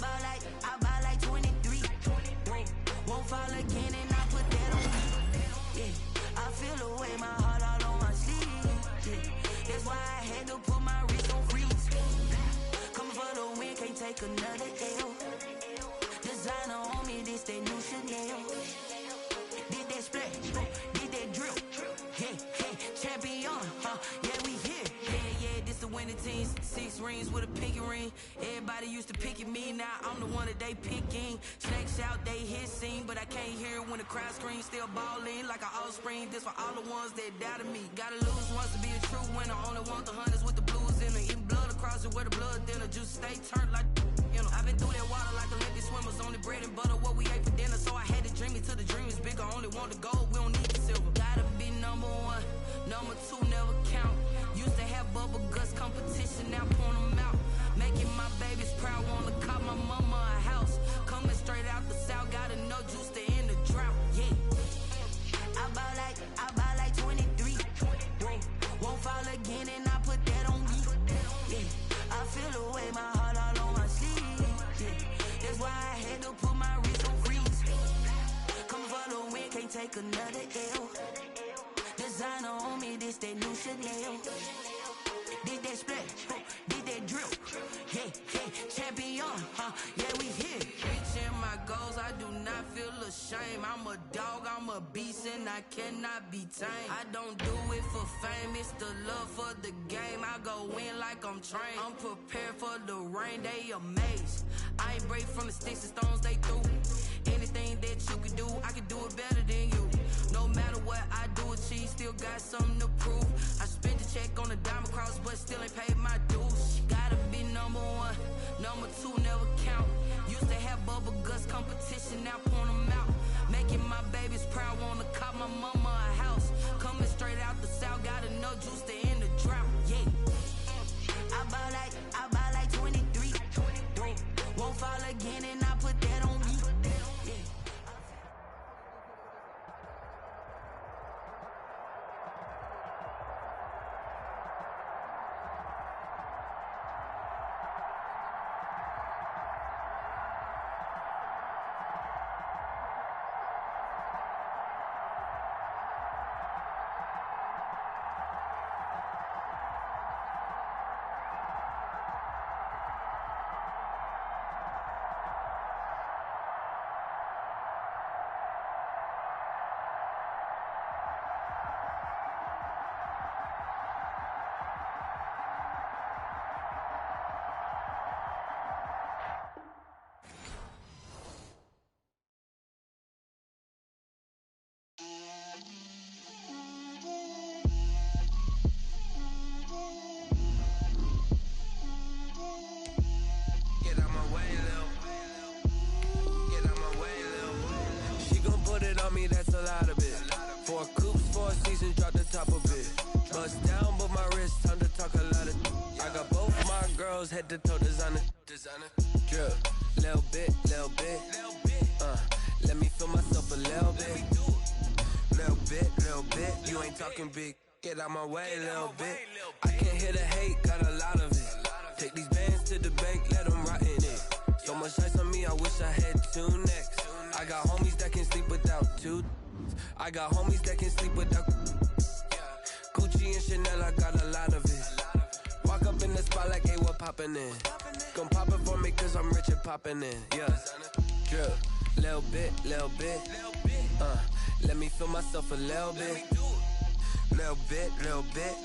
I buy like 23. Won't fall again and I put that on me. Yeah, I feel the way, my heart all on my sleeve. Yeah, that's why I had to put my wrist on freeze. Coming for the win, can't take another L. Designer on me, this that new Chanel. Did that splash, did that drill. Hey, hey, champion, yeah, we here. Yeah, this the winning team. 6 rings with a pinky ring. Everybody used to pick at me, now I'm the one that they picking. Snakes out, they hit scene, but I can't hear it when the crowd screams. Still balling like an offspring. This for all the ones that doubted me. Gotta lose once to be a true winner. Only want the hunters with the blues in it. Eating blood across it where the blood dinner. Juice stay turned like, you know. I've been through that water like Olympic swimmers. Only bread and butter, what we ate for dinner. So I had to dream it till the dream is bigger. Only want the gold, we don't need the silver. Gotta be number 1, number 2 never count. Used to have bubble guts competition, now point them out. Making my babies proud, wanna cop my mama a house. Coming straight out the south, gotta know juice to end the drought. Yeah, I buy like 23. Won't fall again and I put that on me. Yeah, I feel the way, my heart all on my sleeve. Yeah, that's why I had to put my wrist on freeze. Coming for the win, can't take another L. Designer on me, this that new Chanel. Did that splash, did that drill. Hey, hey, champion, yeah, we here. Reaching my goals, I do not feel ashamed. I'm a dog, I'm a beast, and I cannot be tamed. I don't do it for fame, it's the love for the game. I go in like I'm trained. I'm prepared for the rain, they amazed. I ain't break from the sticks and stones they threw. Anything that you can do, I can do it better than you. No matter what I do, achieve, still got something to prove. I spent the check on the diamond cross, but still ain't paid my dues. Gotta be number 1, number 2 never count. Used to have bubble guts competition, now point them out. Making my babies proud, wanna cop my mama a house. Coming straight out the south, gotta know juice to end the drought. Yeah, I buy like 23. Won't fall again and I put that on me. Yeah. That's a lot of it. 4 coops, 4 seasons, drop the top of it. Bust down, but my wrist, time to talk a lot of. I got both my girls, head to toe designer. Drip, little bit. Let me feel myself a little bit. Little bit. You ain't talking big. Get out my way, little bit. I can't hear the hate, got a lot of it. Take these bands to the bank, let them rot in it. So much ice on me, I wish I had 2 necks. I got homies that can sleep without 2. I got homies that can sleep without. Gucci and Chanel, I got a lot of it. Walk up in the spot like, hey, what poppin' in? Gon' pop it for me cause I'm rich and poppin' in. Yeah, drip, little bit. Let me feel myself a little bit. Little bit.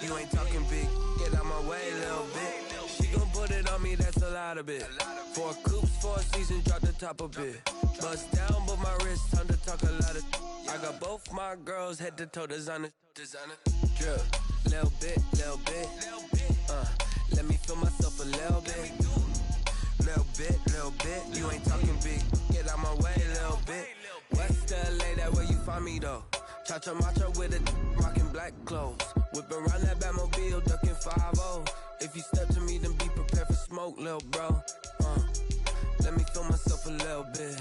You ain't talking big. Get out my way, little bit. She gon' put it on me, that's a lot of it. 4 coops, 4 seasons, drop the top of it. Bust down, but my wrist, time to talk a lot of. I got both my girls, head to toe designer. Drip, little bit. Let me feel myself a little bit. Little bit. You ain't talking big. Get out my way, little bit. West LA, that where you find me though. Cha-cha matcha with a rockin' black clothes. Whip around that Batmobile, ducking 5-0. If you step to me, then be prepared for smoke, lil' bro. Let me feel myself a little bit.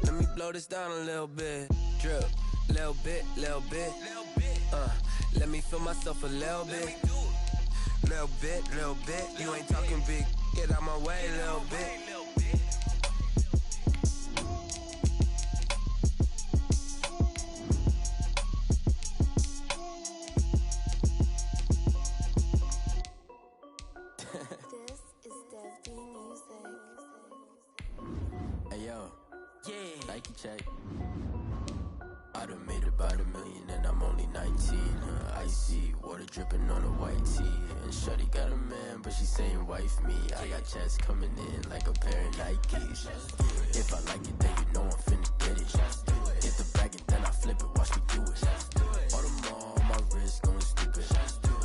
Let me blow this down a little bit. Drip, little bit. Let me feel myself a little bit. Little bit. You ain't talking big. Get out my way, little bit. Hey yo, yeah, Nike check. I done made about $1 million and I'm only 19. Icy water dripping on a white tee. And shorty got a man, but she saying wife me. I got checks coming in like a pair of Nikes. If I like it, then you know I'm finna get it. Get the bag and then I flip it, watch me do it. All them on my wrist going stupid.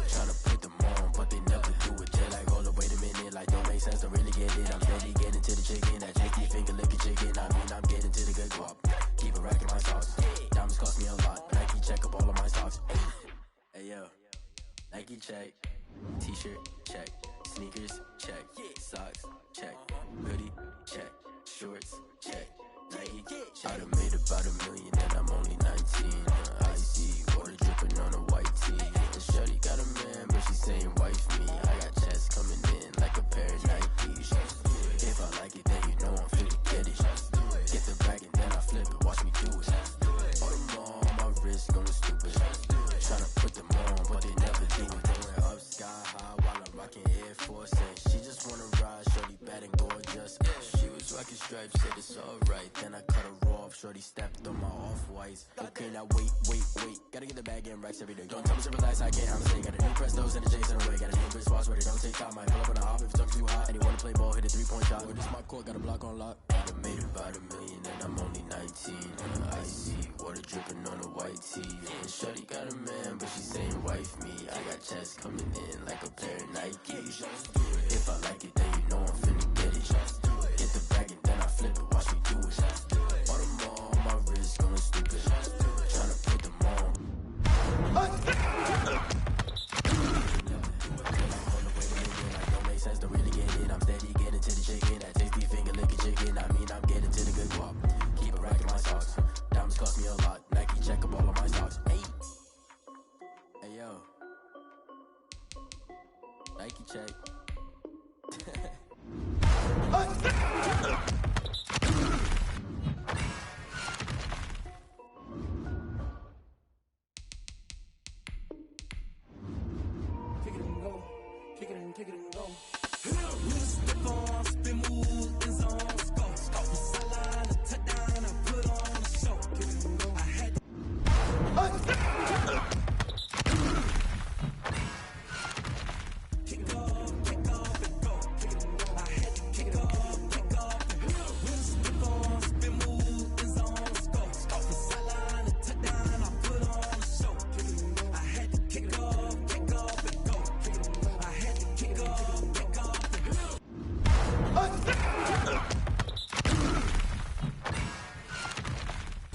Tryna put them on, but they never do it. They're like, hold up, wait a minute, like don't make sense, don't really get it. I'm steady getting to the chicken, that tasty finger licking chicken. I mean, I'm getting to the good guap. Keep it racking my sauce. Diamonds cost me a lot. Nike check up all of my stocks. Hey yo, Nike check. T-shirt check. Sneakers check. Socks check. Hoodie check. Shorts check. Nike check. I done made about $1 million and I'm only 19. Icy water dripping on a white tee. And shorty got a man, but she saying wife me. I got checks coming in like a pair of Nikes. If I like it, then you know I'm finna get it. Get the bag and then I flip it, watch me do it. All them on my wrist going stupid. Tryna put them on, but they never do it. They went up sky high while I'm rocking Air Force. And she just wanna ride, shorty bad and gorgeous. She was rocking stripes, said it's alright. Then I cut her off, shorty stepped on my off-whites. Okay, now wait. Gotta get the bag and racks every day. Don't tell me to relax, I can't, I'm saying. Got a new Prestos and a Jason away. Got a new wristwatch where they don't take time. Might pull up on a hop if it's talking too hot. And he wanna play ball, hit a 3-point shot. With this my court, got a block on lock. I done made about $1 million and I'm only 19. Icy water dripping on a white tee. And shorty got a man, but she saying wife me. I got checks coming in like a pair of Nikes. If I like it, then you know I'm finna get it. Get the bag and then I flip it, watch me do it. All them on my wrist going stupid. Tryna put them on. Don't make sense, don't really get it. I'm steady getting to the chicken. That tasty finger licking chicken. I mean, I'm getting to the good guap. Keep it racking my socks. Diamonds cost me a lot. Nike check up all of my stocks. Hey yo, Nike check. Kick it and go. Kick it and go. Step on, spin, move, and zone. Let's go. Sideline, a touchdown, I put on a show. Kick it and go. I had to. Kick off and go. Kick it and go. I had to kick off and go. Step on, spin, move, and zone. Let's go. Sideline, a touchdown, I put on a show. Kick it and go. I had to kick off and go. Kick it and go. I had to kick off and go.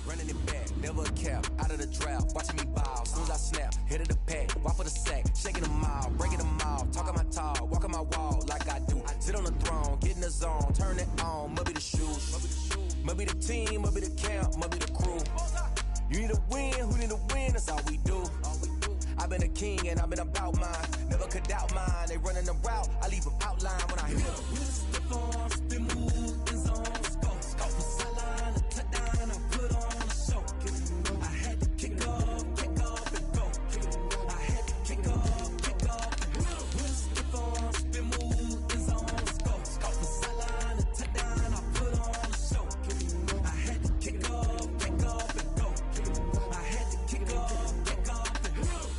Running it back, never a cap, out of the drought, watching me ball, soon as I snap, hit of the pack, walk for the sack, shaking them all, breaking them all, talking my talk, walking my wall like I do, sit on the throne, get in the zone, turn it on, must be the shoes, must be the team, must be the camp, must be the crew, you need a win, who need a win, that's all we do, I've been a king and I've been about mine, never could doubt mine, they running the route, I leave them outline when I hit them. Step on, spin, move, and zone, let's go. Sideline, a touchdown, I put on a show. I had to kick off and go. I had to kick off and go. Step on, spin, move, and zone, let's go. Sideline, a touchdown, I put on a show. I had to kick off and go. I had to kick off and go.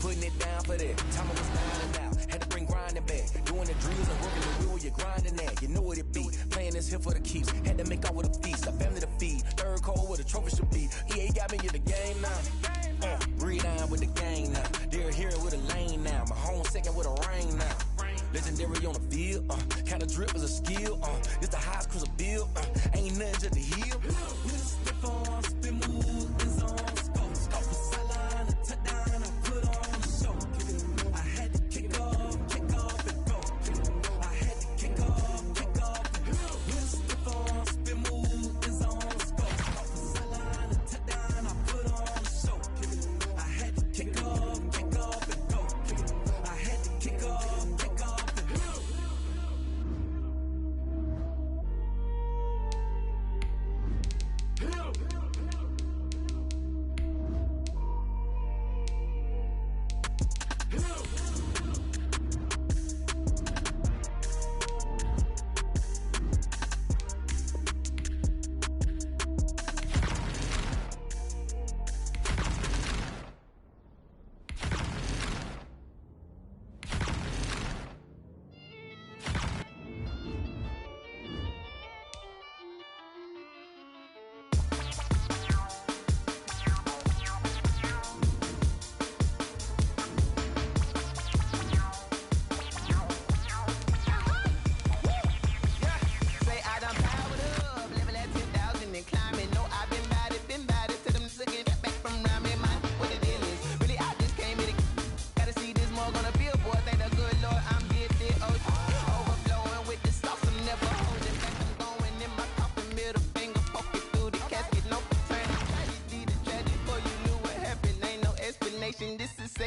Putting it down for that, time I was down and out, had to bring grinding back, doing the drills and working the wheel, you're grinding that, you know what it be, playing this here for the keeps, had to make out with a feast, a family to feed, third cold where the trophy should be, EA got me in the game now, breathe down with the gang now, they're here with a lane now, my home second with a rain now, legendary on the field, kind of drip is a skill, it's the highest cruiser bill, ain't nothing just the hill. Step on, spin, move, and zone, let's go. Sideline, a touchdown, I put on a show. I had to kick off and go. I had to kick off and go. Step on, spin, move, and zone, let's go. Sideline, a touchdown, I put on a show. I had to kick off and go. I had to kick off and go.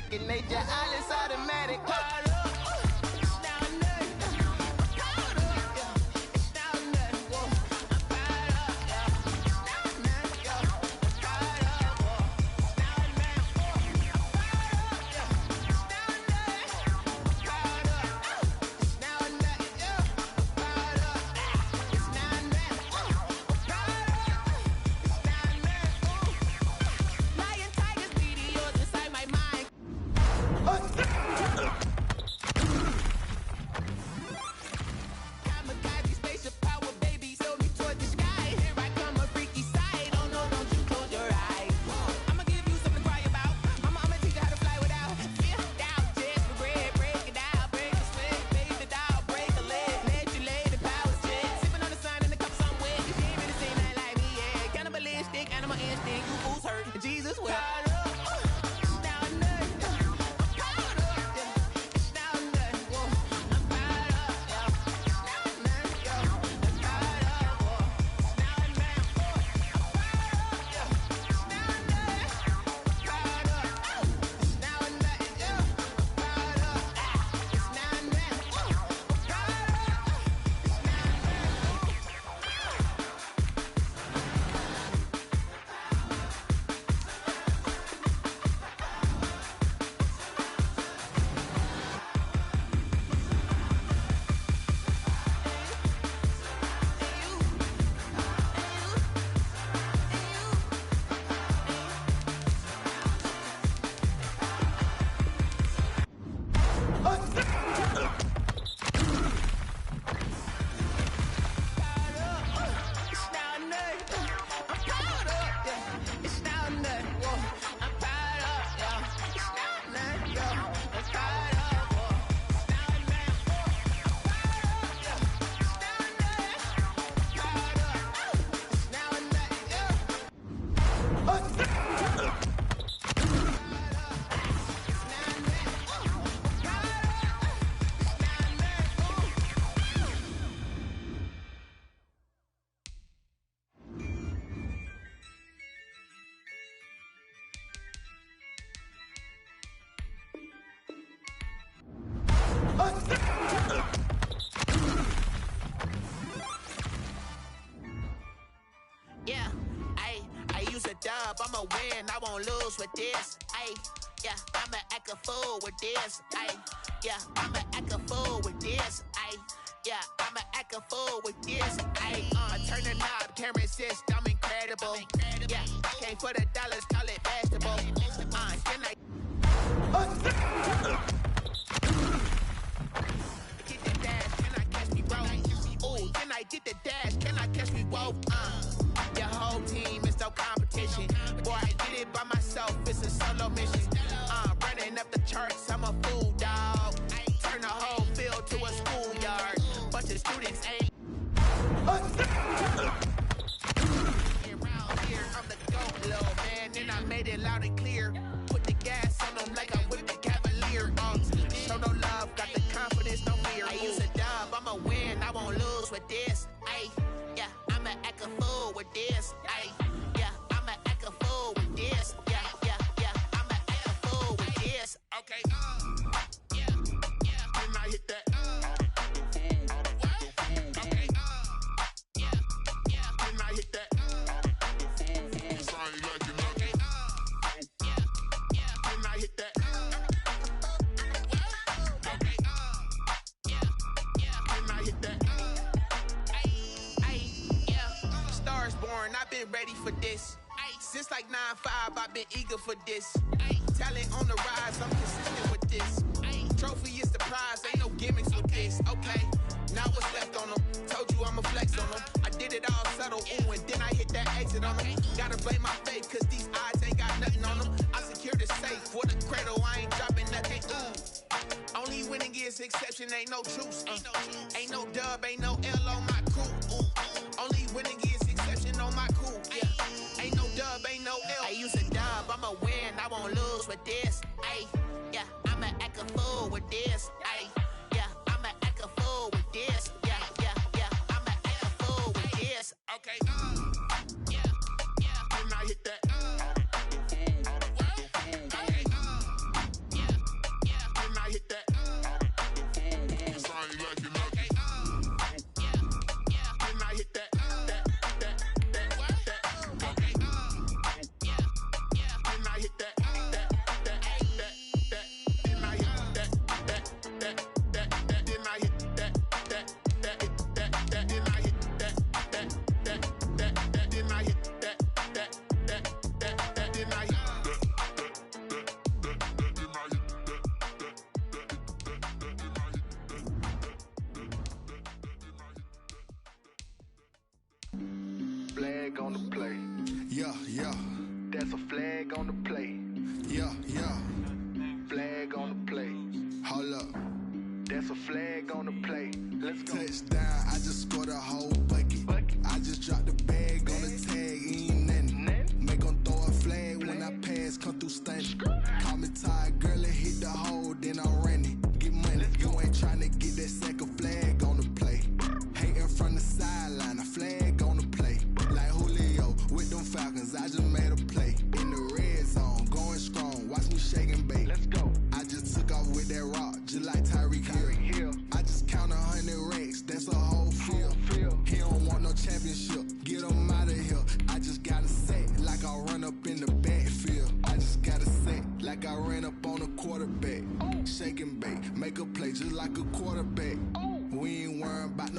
second nature, all is automatic. Yeah, I use a dub, I'ma win, I won't lose with this. Yeah, I'ma act a fool with this. Yeah, I'ma act a fool with this. Yeah, I'ma act a fool with this. I turn the knob, can't resist, I'm incredible. Yeah, came for the dollars, call it vegetable. Then I get the dash, can I catch me broke? Ooh, then I get the dash, can I catch me woke? Your whole team is no competition. Boy, I did it by myself, it's a solo mission. Running up the charts, I'm a fool, dog. Turn the whole field to a schoolyard. Bunch of students ain't around here, I'm the GOAT, little man. Then I made it loud and clear. Put the gas on them like I'm with the Cavalier. Show no love, got the confidence, no fear. I use a dub, I'ma win, I won't lose with this. Yeah, I'ma act a fool with this. Yeah, I'ma act a fool with this. Yeah, I'ma act a fool with this. Okay, yeah, then I hit that. Okay, yeah, then I hit that. It's only like you know. Okay, yeah, then I hit that. Okay, yeah, then I hit that. Stars born, I've been ready for this. Since like 9-5, I've been eager for this. Talent on the rise, I'm consistent with this. Trophy is the prize, ain't no gimmicks with this. Okay, now what's left on them? Told you I'ma flex on them. I did it all subtle, ooh, and then I hit that exit on them. Gotta blame my faith, cause these odds ain't got nothing on them. I secure the safe for the cradle, I ain't dropping nothing, ooh. Only winning is exception, ain't no truce. Ain't no dub, ain't no L on my crew. Only winning is exception on my crew. Yeah, ain't no dub, ain't no L. I use a dub, I'ma win, I won't lose with this. Yeah, I'ma act a fool with this. Yeah, I'ma act a fool with this. Yeah, I'ma act a fool with this. Okay, yeah, then I hit that. Okay,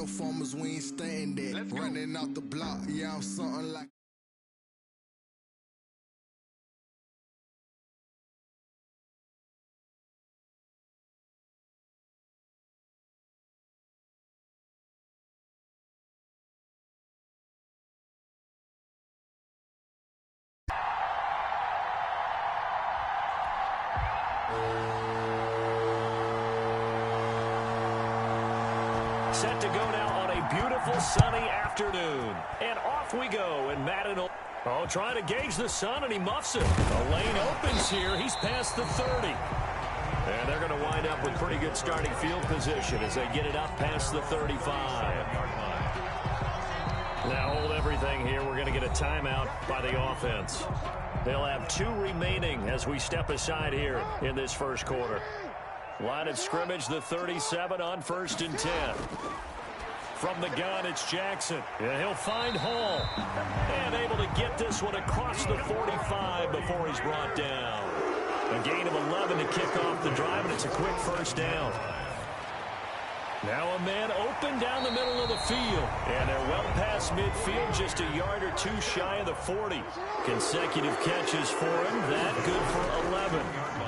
performers, we ain't staying there. Running out the block, yeah, I'm something like. Set to go now on a beautiful sunny afternoon. And off we go. And Madden, trying to gauge the sun, and he muffs it. The lane opens here. He's past the 30. And they're going to wind up with pretty good starting field position as they get it up past the 35. Now hold everything here. We're going to get a timeout by the offense. They'll have 2 remaining as we step aside here in this first quarter. Line of scrimmage, the 37 on 1st and 10. From the gun, it's Jackson. Yeah, he'll find Hall. And able to get this one across the 45 before he's brought down. A gain of 11 to kick off the drive, and it's a quick first down. Now a man open down the middle of the field. And they're well past midfield, just a yard or 2 shy of the 40. Consecutive catches for him. That good for 11.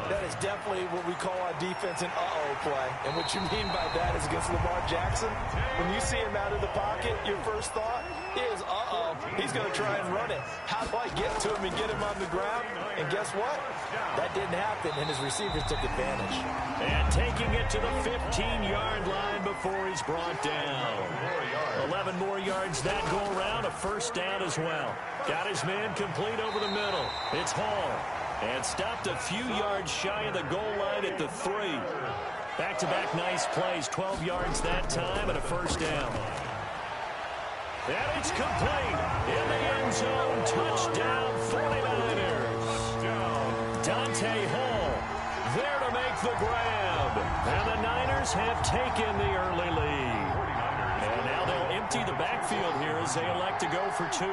That is definitely what we call our defense an uh-oh play. And what you mean by that is against Lamar Jackson, when you see him out of the pocket, your first thought is, uh-oh, he's going to try and run it. How do I get to him and get him on the ground? And guess what? That didn't happen, and his receivers took advantage. And taking it to the 15-yard line before he's brought down. 11 more yards that go around, a first down as well. Got his man complete over the middle. It's Hall. And stopped a few yards shy of the goal line at the 3. Back-to-back nice plays, 12 yards that time, and a first down. And it's complete. In the end zone, touchdown 49ers. Dante Hall there to make the grab. And the Niners have taken the early lead. And now they'll empty the backfield here as they elect to go for 2.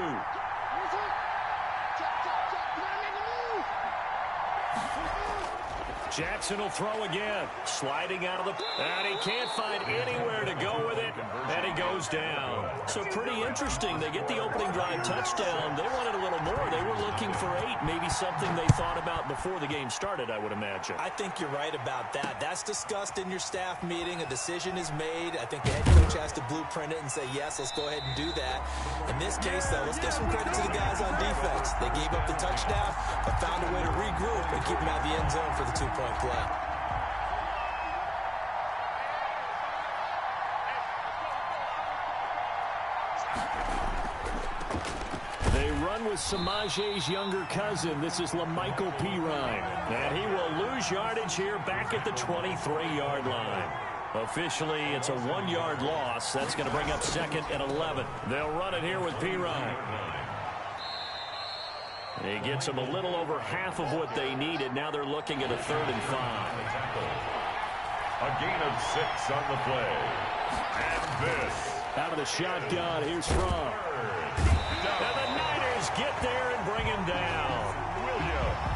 Jackson will throw again. Sliding out of the... And he can't find anywhere to go with it. And he goes down. So pretty interesting. They get the opening drive touchdown. They wanted a little more. They were looking for 8. Maybe something they thought about before the game started, I would imagine. I think you're right about that. That's discussed in your staff meeting. A decision is made. I think the head coach has to blueprint it and say, yes, let's go ahead and do that. In this case, though, let's give some credit to the guys on defense. They gave up the touchdown, but found a way to regroup and keep them out of the end zone for the 2-point play. They run with Samaje's younger cousin. This is LaMichael Pirine. And he will lose yardage here back at the 23-yard line. Officially, it's a 1-yard loss. That's going to bring up 2nd and 11. They'll run it here with Pirine. He gets them a little over half of what they needed. Now they're looking at a 3rd and 5. A gain of 6 on the play. And this. Out of the shotgun, here's Fromm. And the Niners get there and bring him down.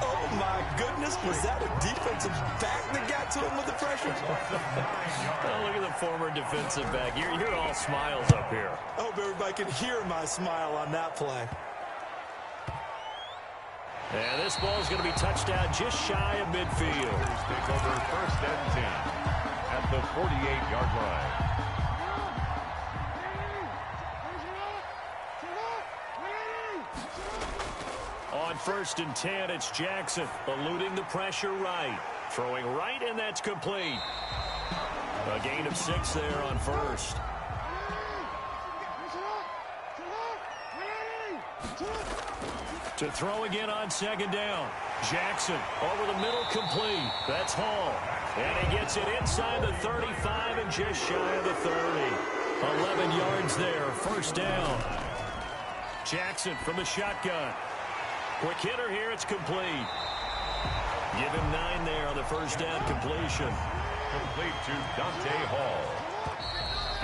Oh, my goodness. Was that a defensive back that got to him with the pressure? Oh, look at the former defensive back. You're all smiles up here. I hope everybody can hear my smile on that play. And this ball is going to be touched down just shy of midfield. Take over 1st and 10 at the 48-yard line. On 1st and 10, it's Jackson eluding the pressure right. Throwing right, and that's complete. A gain of 6 there on 1st. To throw again on 2nd down. Jackson over the middle, complete. That's Hall. And he gets it inside the 35 and just shy of the 30. 11 yards there, first down. Jackson from the shotgun. Quick hitter here, it's complete. Give him 9 there on the first down completion. Complete to Dante Hall.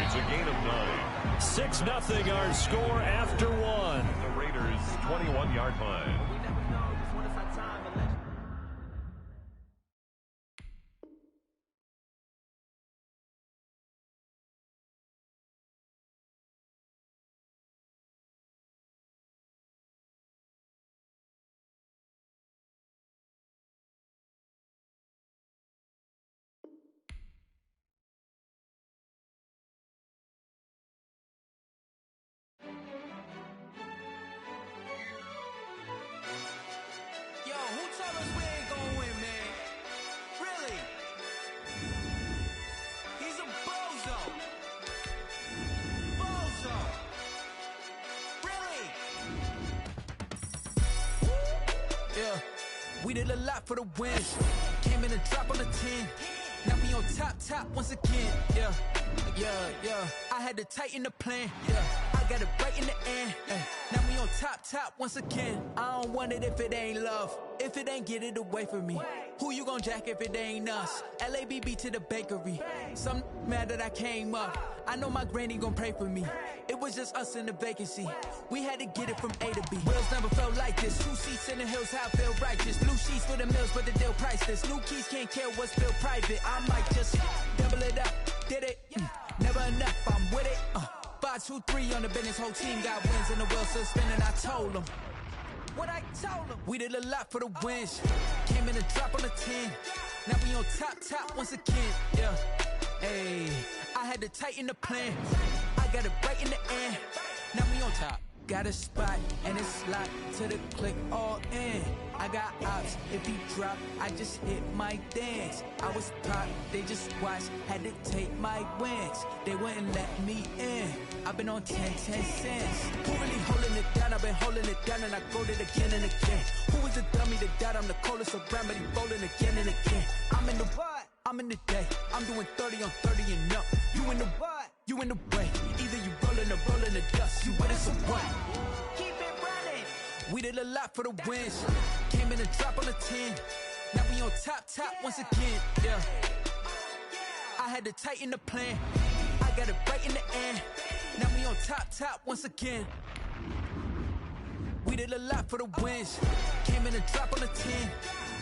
It's a gain of 9. 6-0 our score after 1. The Raiders' 21-yard line. We did a lot for the wins. Came in a drop on the 10. Now we on top once again. Yeah. I had to tighten the plan. Yeah. I got it right in the end. Now we on top once again. I don't want it if it ain't love. If it ain't, get it away from me. Who you gon' jack if it ain't us? LABB to the bakery. Some mad that I came up. I know my granny gon' pray for me. It was just us in the vacancy. We had to get it from A to B. Wheels never felt like this. 2 seats in the hills, how I feel righteous. Blue sheets for the mills, but the deal priceless. New keys can't care what's still private. I might just double it up. Did it? Never enough, I'm with it. 5, 2, 3 on the business. Whole team got wins and the wheels still spinning. I told them what I told them. We did a lot for the wins. Came in a drop on the 10. Now we on top once again. Yeah. Hey, I had to tighten the plan. I got it right in the end. Now we on top. Got a spot and it's locked to the click all in. I got ops, if he drop, I just hit my dance. I was pop, they just watched, had to take my wins. They wouldn't let me in. I've been on 10 cents. Who really holding it down? I've been holding it down and I go it again and again. Who was the dummy that died? I'm the coldest around, but he rolling again and again. I'm in the what? I'm in the day. I'm doing 30 on 30 and up. You in the what? You in the way. Either you rolling the dust. You with us or what? Keep it running. We did a lot for the wins. Came in a drop on the 10. Now we on top once again. Yeah. I had to tighten the plan. I got it right in the end. Now we on top once again. We did a lot for the wins. Came in a drop on the 10.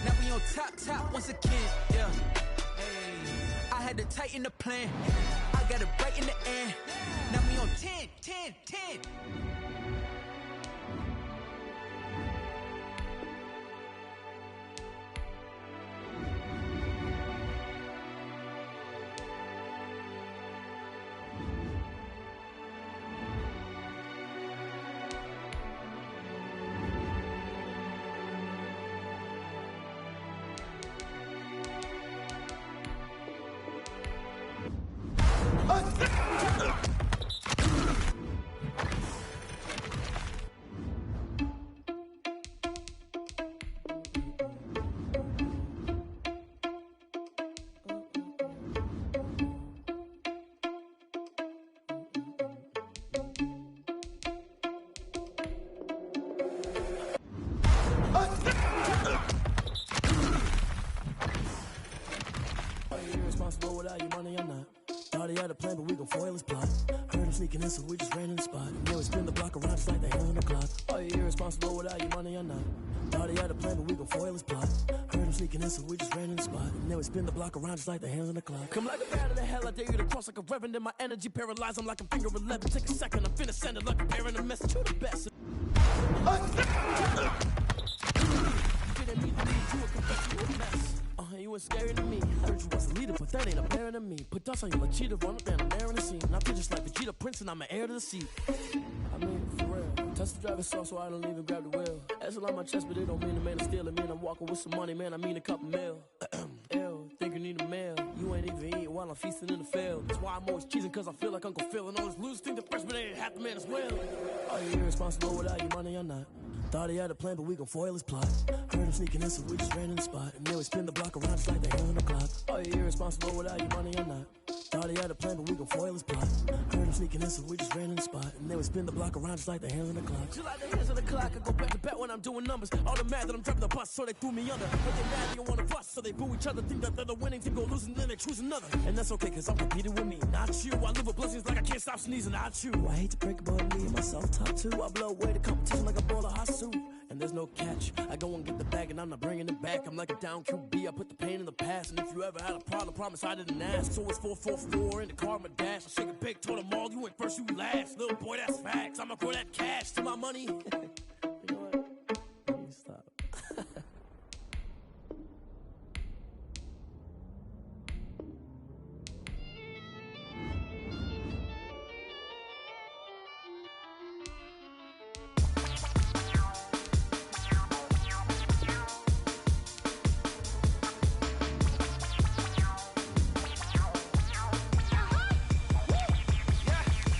Now we on top once again. Yeah. I had to tighten the plan. I got it right in the end. Now we on 10. Without your money or not. Thought he had a plan, but we gon' foil his plot. Heard him sneaking in, so we just ran in the spot. And then we spin the block around just like the hand on the clock. Are you irresponsible without your money or not? Thought he had a plan, but we gon' foil his plot. Heard him sneaking in, so we just ran in the spot. And then we spin the block around just like the hands on the clock. Come like a bat of the hell, I dare you to cross like a reverend. In my energy paralyzed, I'm like a finger 11. Take a second, I'm finna send it like a bearing a message to the best. Didn't mean to lead you a confession, you a mess. You was scary to me. I heard you was a leader, but that ain't apparent to me. Put dust on you like cheetah, run up and I'm there in the scene. I feel just like Vegeta Prince and I'm an heir to the seat. I mean, for real. Touch the driver's sauce so I don't even grab the wheel. That's on my chest, but it don't mean the man is stealing. Man, I'm walking with some money, man, I mean a couple mil. Ew, think you need a meal. You ain't even eating while I'm feasting in the field. That's why I'm always cheesing, cause I feel like Uncle Phil. And all this losers think the freshman ain't half the man as well. Are you irresponsible without your money or not? Thought he had a plan, but we gon' foil his plot. Heard him sneaking in, so we just ran in the spot. And then we spin the block around just like the hand on the clock. Are you irresponsible without your money or not? Thought he had a plan, but we gon' foil his plot. Heard him sneaking in, so we just ran in the spot. And then we spin the block around just like the hands on the clock. Just like the hands on the clock, I go back to back when I'm doing numbers. All the mad that I'm driving the bus, so they threw me under. But they mad, they don't wanna bust, so they boo each other. Think that they're the winning team, go losing, then they choose another. And that's okay, cause I'm competing with me, not you. I live with blessings like I can't stop sneezing, not you. I hate to break it, but me and myself top two. I blow away the competition like a bowl of hot soup. And there's no catch. I go and get the bag and I'm not bringing it back. I'm like a down QB, I put the pain in the past. And if you ever had a problem, promise I didn't ask. So it's 444 in the car, my dash. I shake a big, told them all, you went first, you last. Little boy, that's facts. I'ma grow that cash to my money. You know what? Let me stop.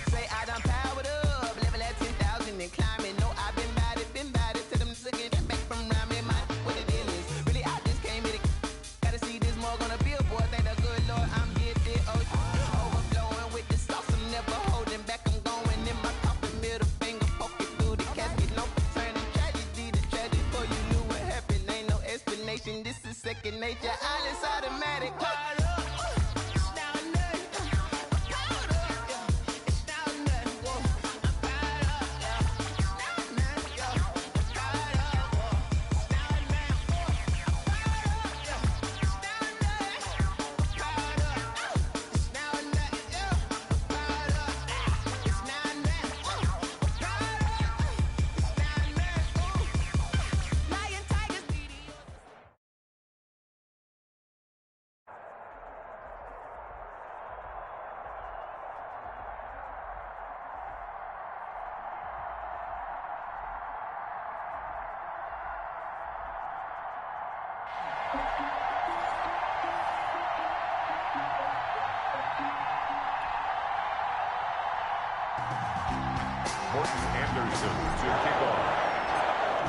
Say I done powered up, level at 10,000 and climbing. No, I've been second nature. All is automatic.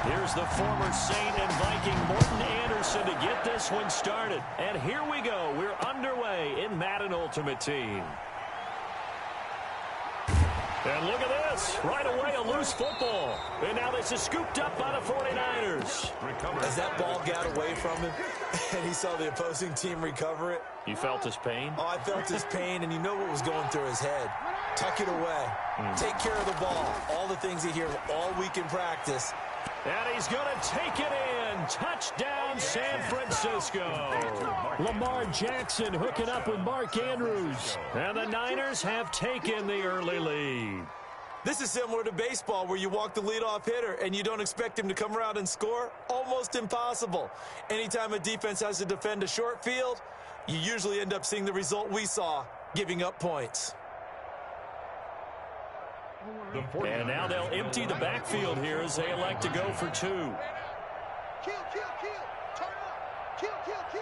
Here's the former Saint and Viking Morton Anderson to get this one started. And here we go. We're underway in Madden Ultimate Team. And look at this. Right away, a loose football. And now this is scooped up by the 49ers. As that ball got away from him and he saw the opposing team recover it. You felt his pain? Oh, I felt his pain, and you know what was going through his head. Tuck it away. Take care of the ball. All the things he hears all week in practice. And he's going to take it in. Touchdown, San Francisco. Lamar Jackson hooking up with Mark Andrews. And the Niners have taken the early lead. This is similar to baseball where you walk the leadoff hitter and you don't expect him to come around and score. Almost impossible. Anytime a defense has to defend a short field, you usually end up seeing the result we saw, giving up points. And now they'll empty the backfield here as they elect to go for two. Kill, turn up. Kill, turn up.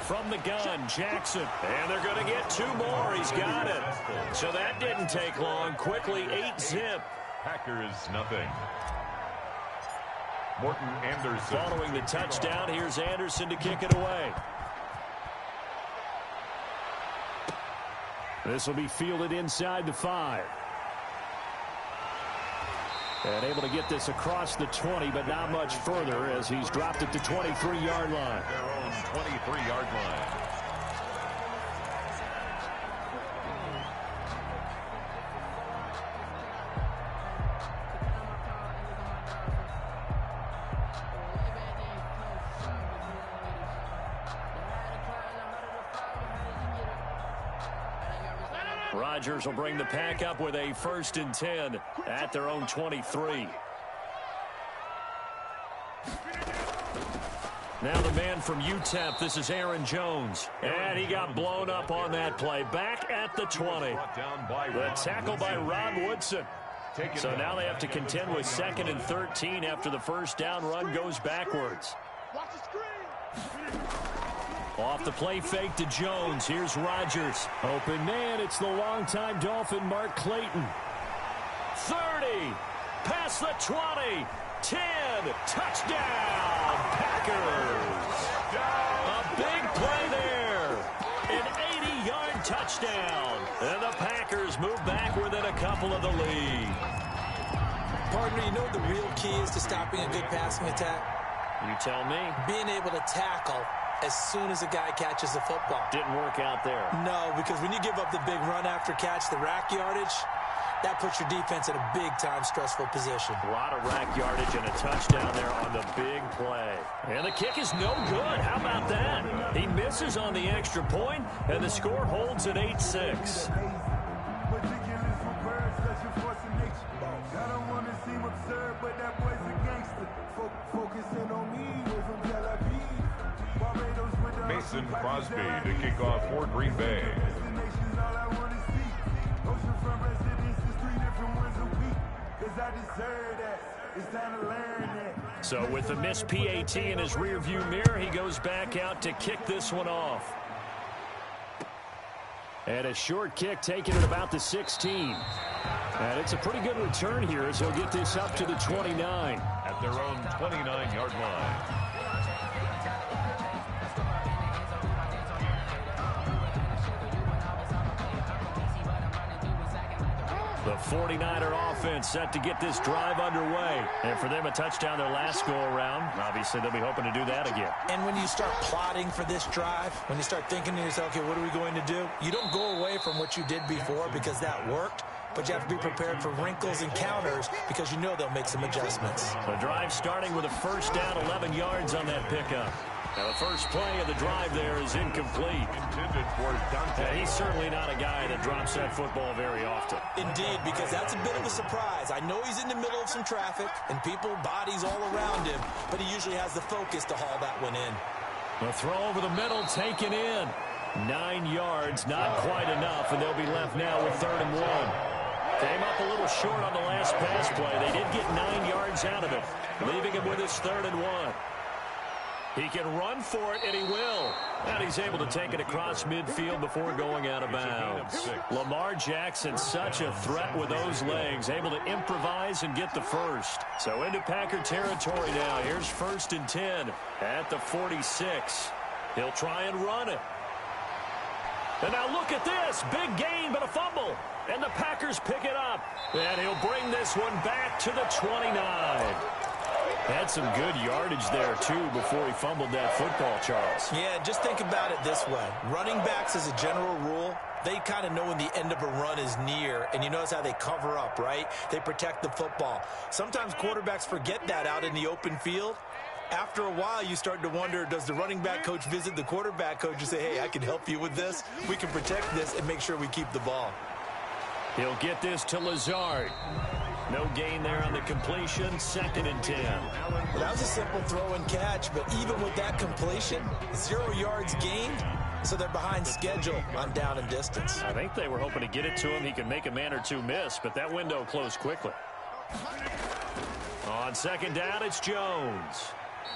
From the gun, Jackson. And they're going to get two more. He's got it. So that didn't take long. Quickly, 8-zip. Packers, nothing. Morton Anderson. Following the touchdown, here's Anderson to kick it away. This will be fielded inside the 5. And able to get this across the 20, but not much further as he's dropped at the 23-yard line. Their own 23-yard line. Rodgers will bring the pack up with a 1st and 10 at their own 23. Now the man from UTEP, this is Aaron Jones. And he got blown up on that play. Back at the 20. The tackle by Rod Woodson. So now they have to contend with 2nd and 13 after the first down run goes backwards. Off the play fake to Jones. Here's Rodgers. Open man. It's the longtime Dolphin, Mark Clayton. 30. Past the 20. 10. Touchdown. Packers. A big play there. An 80-yard touchdown. And the Packers move back within a couple of the lead. Partner, you know what the real key is to stopping a good passing attack? You tell me. Being able to tackle as soon as a guy catches the football. Didn't work out there. No, because when you give up the big run after catch, the rack yardage, that puts your defense in a big-time stressful position. A lot of rack yardage and a touchdown there on the big play. And the kick is no good. How about that? He misses on the extra point, and the score holds at 8-6. Mason Crosby to kick off for Green Bay. So with the missed PAT in his rearview mirror, he goes back out to kick this one off. And a short kick taken at about the 16. And it's a pretty good return here as he'll get this up to the 29. At their own 29-yard line. The 49er offense set to get this drive underway. And for them, a touchdown their last go-around. Obviously, they'll be hoping to do that again. And when you start plotting for this drive, when you start thinking to yourself, okay, what are we going to do? You don't go away from what you did before because that worked. But you have to be prepared for wrinkles and counters because you know they'll make some adjustments. The drive starting with a first down, 11 yards on that pickup. Now the first play of the drive there is incomplete. Intended for Dante. And he's certainly not a guy that drops that football very often. Indeed, because that's a bit of a surprise. I know he's in the middle of some traffic and people, bodies all around him, but he usually has the focus to haul that one in. The throw over the middle, taken in. 9 yards, not quite enough, and they'll be left now with 3rd and 1. Came up a little short on the last pass play. They did get 9 yards out of it, leaving him with his 3rd and 1. He can run for it, and he will. And he's able to take it across midfield before going out of bounds. Lamar Jackson, such a threat with those legs, able to improvise and get the first. So into Packer territory now. Here's 1st and 10 at the 46. He'll try and run it. And now look at this. Big gain, but a fumble. And the Packers pick it up. And he'll bring this one back to the 29. Had some good yardage there, too, before he fumbled that football, Charles. Yeah, just think about it this way. Running backs, as a general rule, they kind of know when the end of a run is near, and you notice how they cover up, right? They protect the football. Sometimes quarterbacks forget that out in the open field. After a while, you start to wonder, does the running back coach visit the quarterback coach and say, hey, I can help you with this. We can protect this and make sure we keep the ball. He'll get this to Lazard. No gain there on the completion. 2nd and 10. Well, that was a simple throw and catch, but even with that completion, 0 yards gained, so they're behind schedule on down and distance. I think they were hoping to get it to him. He could make a man or two miss, but that window closed quickly. On 2nd down, it's Jones.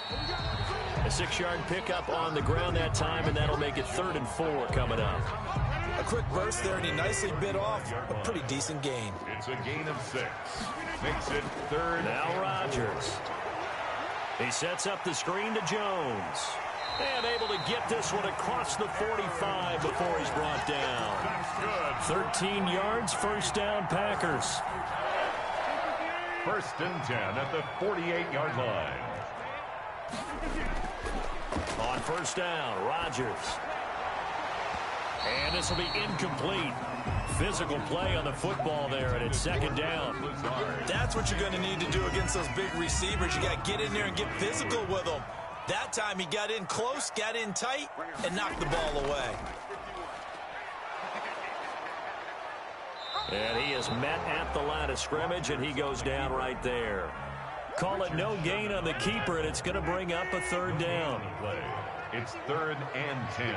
A 6-yard pickup on the ground that time, and that'll make it 3rd and 4 coming up. A quick burst there, and he nicely bit off a pretty decent gain. It's a gain of 6. Makes it 3rd. Now Rodgers. He sets up the screen to Jones. And able to get this one across the 45 before he's brought down. That's good. 13 yards, 1st down, Packers. 1st and 10 at the 48-yard line. On 1st down, Rodgers. And this will be incomplete. Physical play on the football there, and it's 2nd down. That's what you're going to need to do against those big receivers. You got to get in there and get physical with them. That time he got in close, got in tight, and knocked the ball away. And he is met at the line of scrimmage, and he goes down right there. Call it no gain on the keeper, and it's going to bring up a 3rd down. It's 3rd and 10.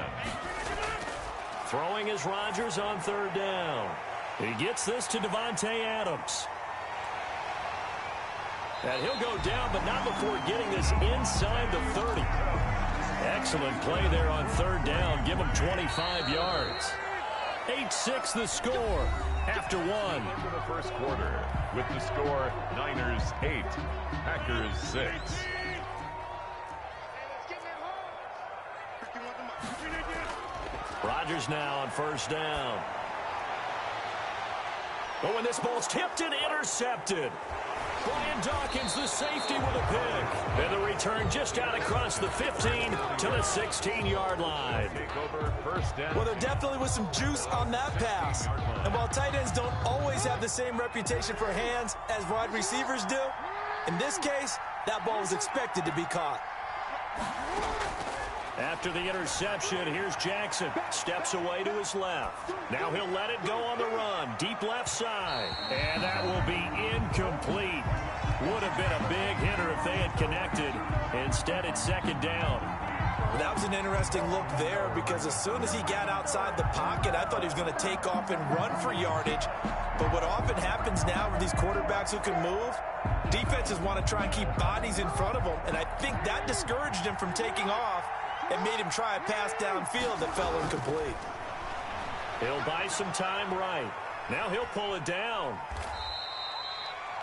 Throwing is Rodgers on 3rd down. He gets this to Devontae Adams. And he'll go down, but not before getting this inside the 30. Excellent play there on 3rd down. Give him 25 yards. 8-6 the score after 1. Into the 1st quarter with the score Niners 8, Packers 6. Rodgers now on 1st down. Oh, and this ball's tipped and intercepted. Brian Dawkins, the safety, with a pick. And the return just out across the 15 to the 16-yard line. Well, there definitely was some juice on that pass. And while tight ends don't always have the same reputation for hands as wide receivers do, in this case, that ball was expected to be caught. After the interception, here's Jackson. Steps away to his left. Now he'll let it go on the run. Deep left side. And that will be incomplete. Would have been a big hitter if they had connected. Instead, it's 2nd down. Well, that was an interesting look there because as soon as he got outside the pocket, I thought he was going to take off and run for yardage. But what often happens now with these quarterbacks who can move, defenses want to try and keep bodies in front of them. And I think that discouraged him from taking off and made him try a pass downfield that fell incomplete. He'll buy some time right. Now he'll pull it down.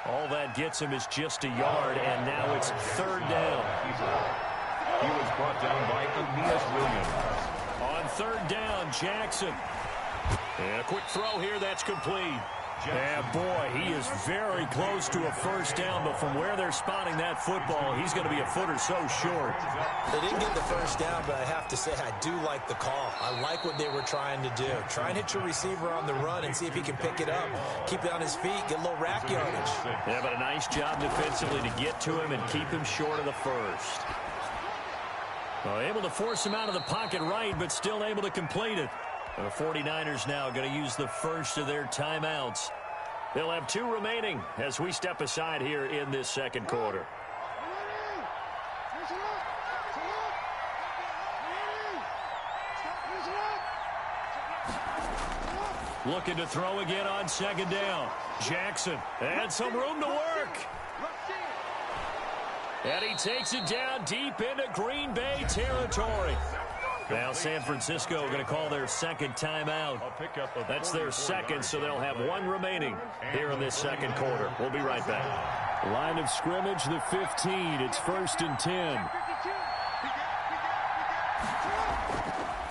All that gets him is just a yard, and now it's 3rd down. He was brought down by Aeneas Williams. On 3rd down, Jackson. And a quick throw here, that's complete. And boy, he is very close to a first down, but from where they're spotting that football, he's going to be a foot or so short. They didn't get the first down, but I have to say I do like the call. I like what they were trying to do. Try and hit your receiver on the run and see if he can pick it up, keep it on his feet, get a little rack yardage. Yeah, but a nice job defensively to get to him and keep him short of the first. Well, able to force him out of the pocket right, but still able to complete it. The 49ers now going to use the first of their timeouts. They'll have 2 remaining as we step aside here in this second quarter. Looking to throw again on second down. Jackson had some room to work. And he takes it down deep into Green Bay territory. Now San Francisco going to call their second timeout. That's their second, so they'll have 1 remaining here in this second quarter. We'll be right back. Line of scrimmage, the 15. It's 1st and 10.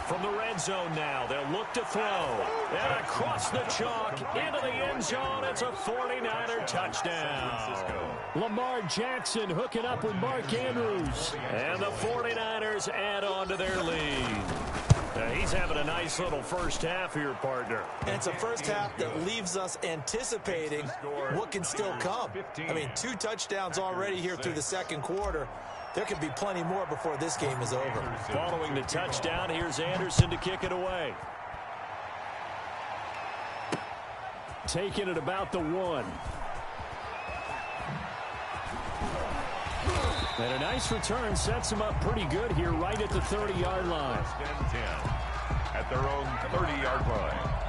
From the red zone now, they'll look to throw. And across the chalk, into the end zone, it's a 49er touchdown. Lamar Jackson hooking up with Mark Andrews. And the 49ers add on to their lead. He's having a nice little first half here, partner. And it's a first half that leaves us anticipating what can still come. I mean, 2 touchdowns already here through the second quarter. There could be plenty more before this game is over. Following the touchdown, here's Anderson to kick it away. Taking it about the 1. And a nice return sets them up pretty good here right at the 30-yard line. 10 at their own 30-yard line.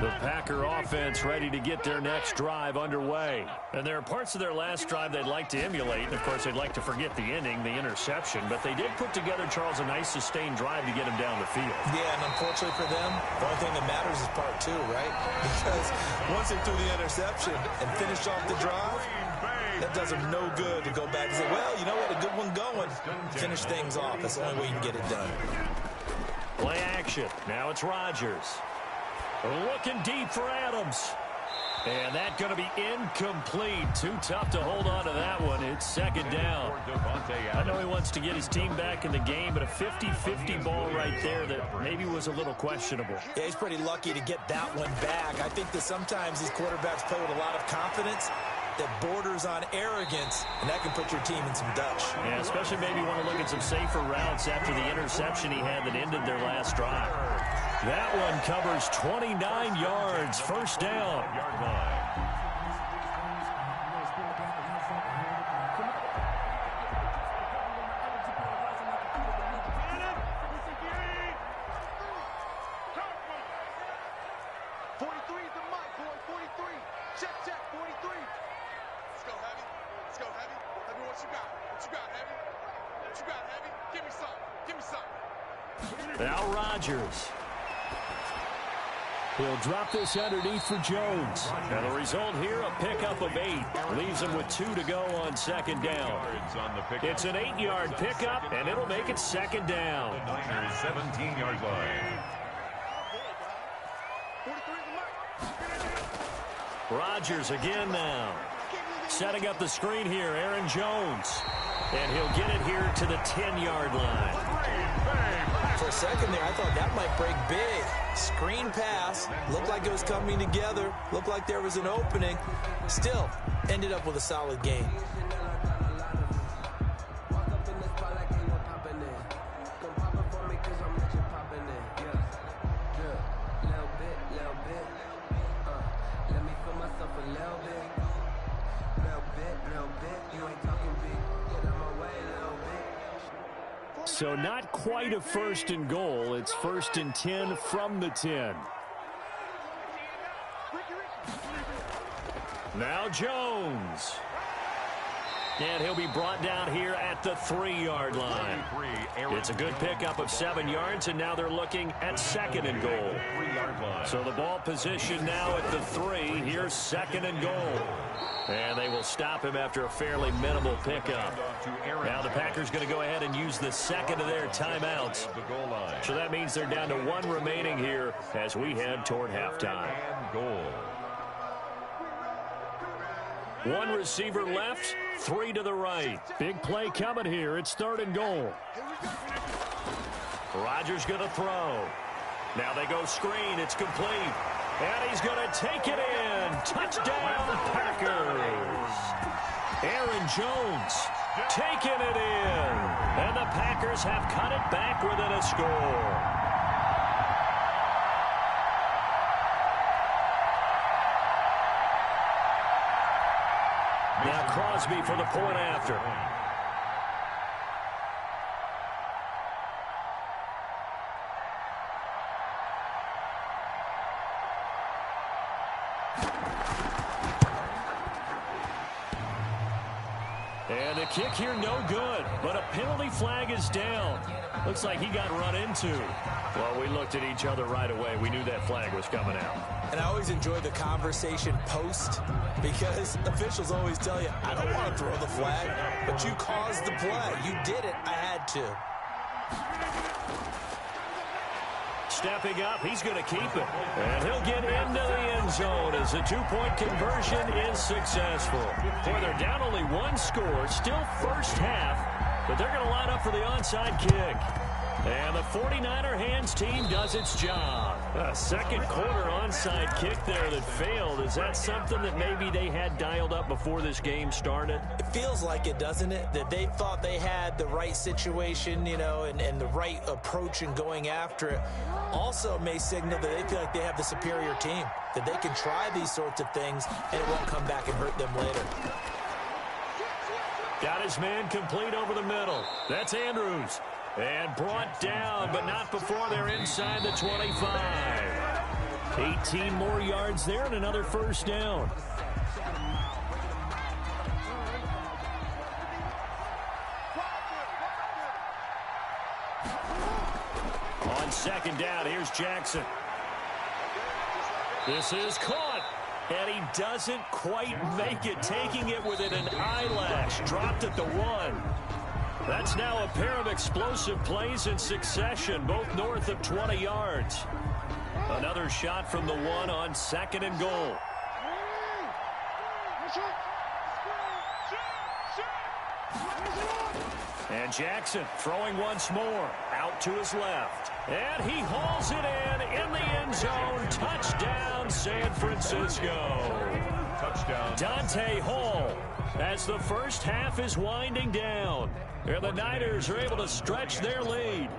The Packer offense ready to get their next drive underway. And there are parts of their last drive they'd like to emulate. And, of course, they'd like to forget the ending, the interception. But they did put together, Charles, a nice sustained drive to get him down the field. Yeah, and unfortunately for them, the only thing that matters is part 2, right? Because once they threw the interception and finished off the drive, that does them no good to go back and say, well, you know what, a good one going. Finish things off. That's the only way you can get it done. Play action. Now it's Rodgers. Looking deep for Adams. And that's going to be incomplete. Too tough to hold on to that one. It's second down. I know he wants to get his team back in the game, but a 50-50 ball right there that maybe was a little questionable. Yeah, he's pretty lucky to get that one back. I think that sometimes these quarterbacks play with a lot of confidence that borders on arrogance, and that can put your team in some dutch. Yeah, especially maybe want to look at some safer routes after the interception he had that ended their last drive. That one covers 29 yards, first down. Now Rodgers. He'll drop this underneath for Jones. And the result here, a pickup of 8. Leaves him with 2 to go on second down. It's an 8-yard pickup, and it'll make it second down. The Niners' 17-yard line. Rodgers again now. Setting up the screen here, Aaron Jones. And he'll get it here to the 10-yard line. For a second there, I thought that might break big. Screen pass. Looked like it was coming together. Looked like there was an opening. Still, ended up with a solid game. So not quite a first and goal. It's 1st and 10 from the 10. Now Jones. And he'll be brought down here at the 3-yard line. It's a good pickup of 7 yards, and now they're looking at 2nd and goal. So the ball position now at the 3. Here's 2nd and goal. And they will stop him after a fairly minimal pickup. Now the Packers going to go ahead and use the 2nd of their timeouts. So that means they're down to 1 remaining here as we head toward halftime. 1 receiver left, 3 to the right. Big play coming here. It's 3rd and goal. Rodgers going to throw. Now they go screen. It's complete. And he's going to take it in. Touchdown, Packers. Aaron Jones taking it in. And the Packers have cut it back within a score. Now Crosby for the point after. And the kick here no good, but a penalty flag is down. Looks like he got run into. Well, we looked at each other right away. We knew that flag was coming out. And I always enjoy the conversation post because officials always tell you, I don't want to throw the flag, but you caused the play. You did it. I had to. Stepping up, he's going to keep it. And he'll get into the end zone as the 2-point conversion is successful. Boy, they're down only 1 score, still first half, but they're going to line up for the onside kick. And the 49er hands team does its job. A second quarter onside kick there that failed. Is that something that maybe they had dialed up before this game started? It feels like it, doesn't it? That they thought they had the right situation, you know, and the right approach in going after it. Also may signal that they feel like they have the superior team, that they can try these sorts of things and it won't come back and hurt them later. Got his man complete over the middle. That's Andrews. And brought down, but not before they're inside the 25. 18 more yards there and another first down. On 2nd down, here's Jackson. This is caught. And he doesn't quite make it, taking it within an eyelash. Dropped at the 1. That's now a pair of explosive plays in succession, both north of 20 yards. Another shot from the 1 on 2nd and goal. And Jackson throwing once more, out to his left. And he hauls it in the end zone. Touchdown, San Francisco. Touchdown. Dante Hall, as the first half is winding down. And the Niners are able to stretch their lead.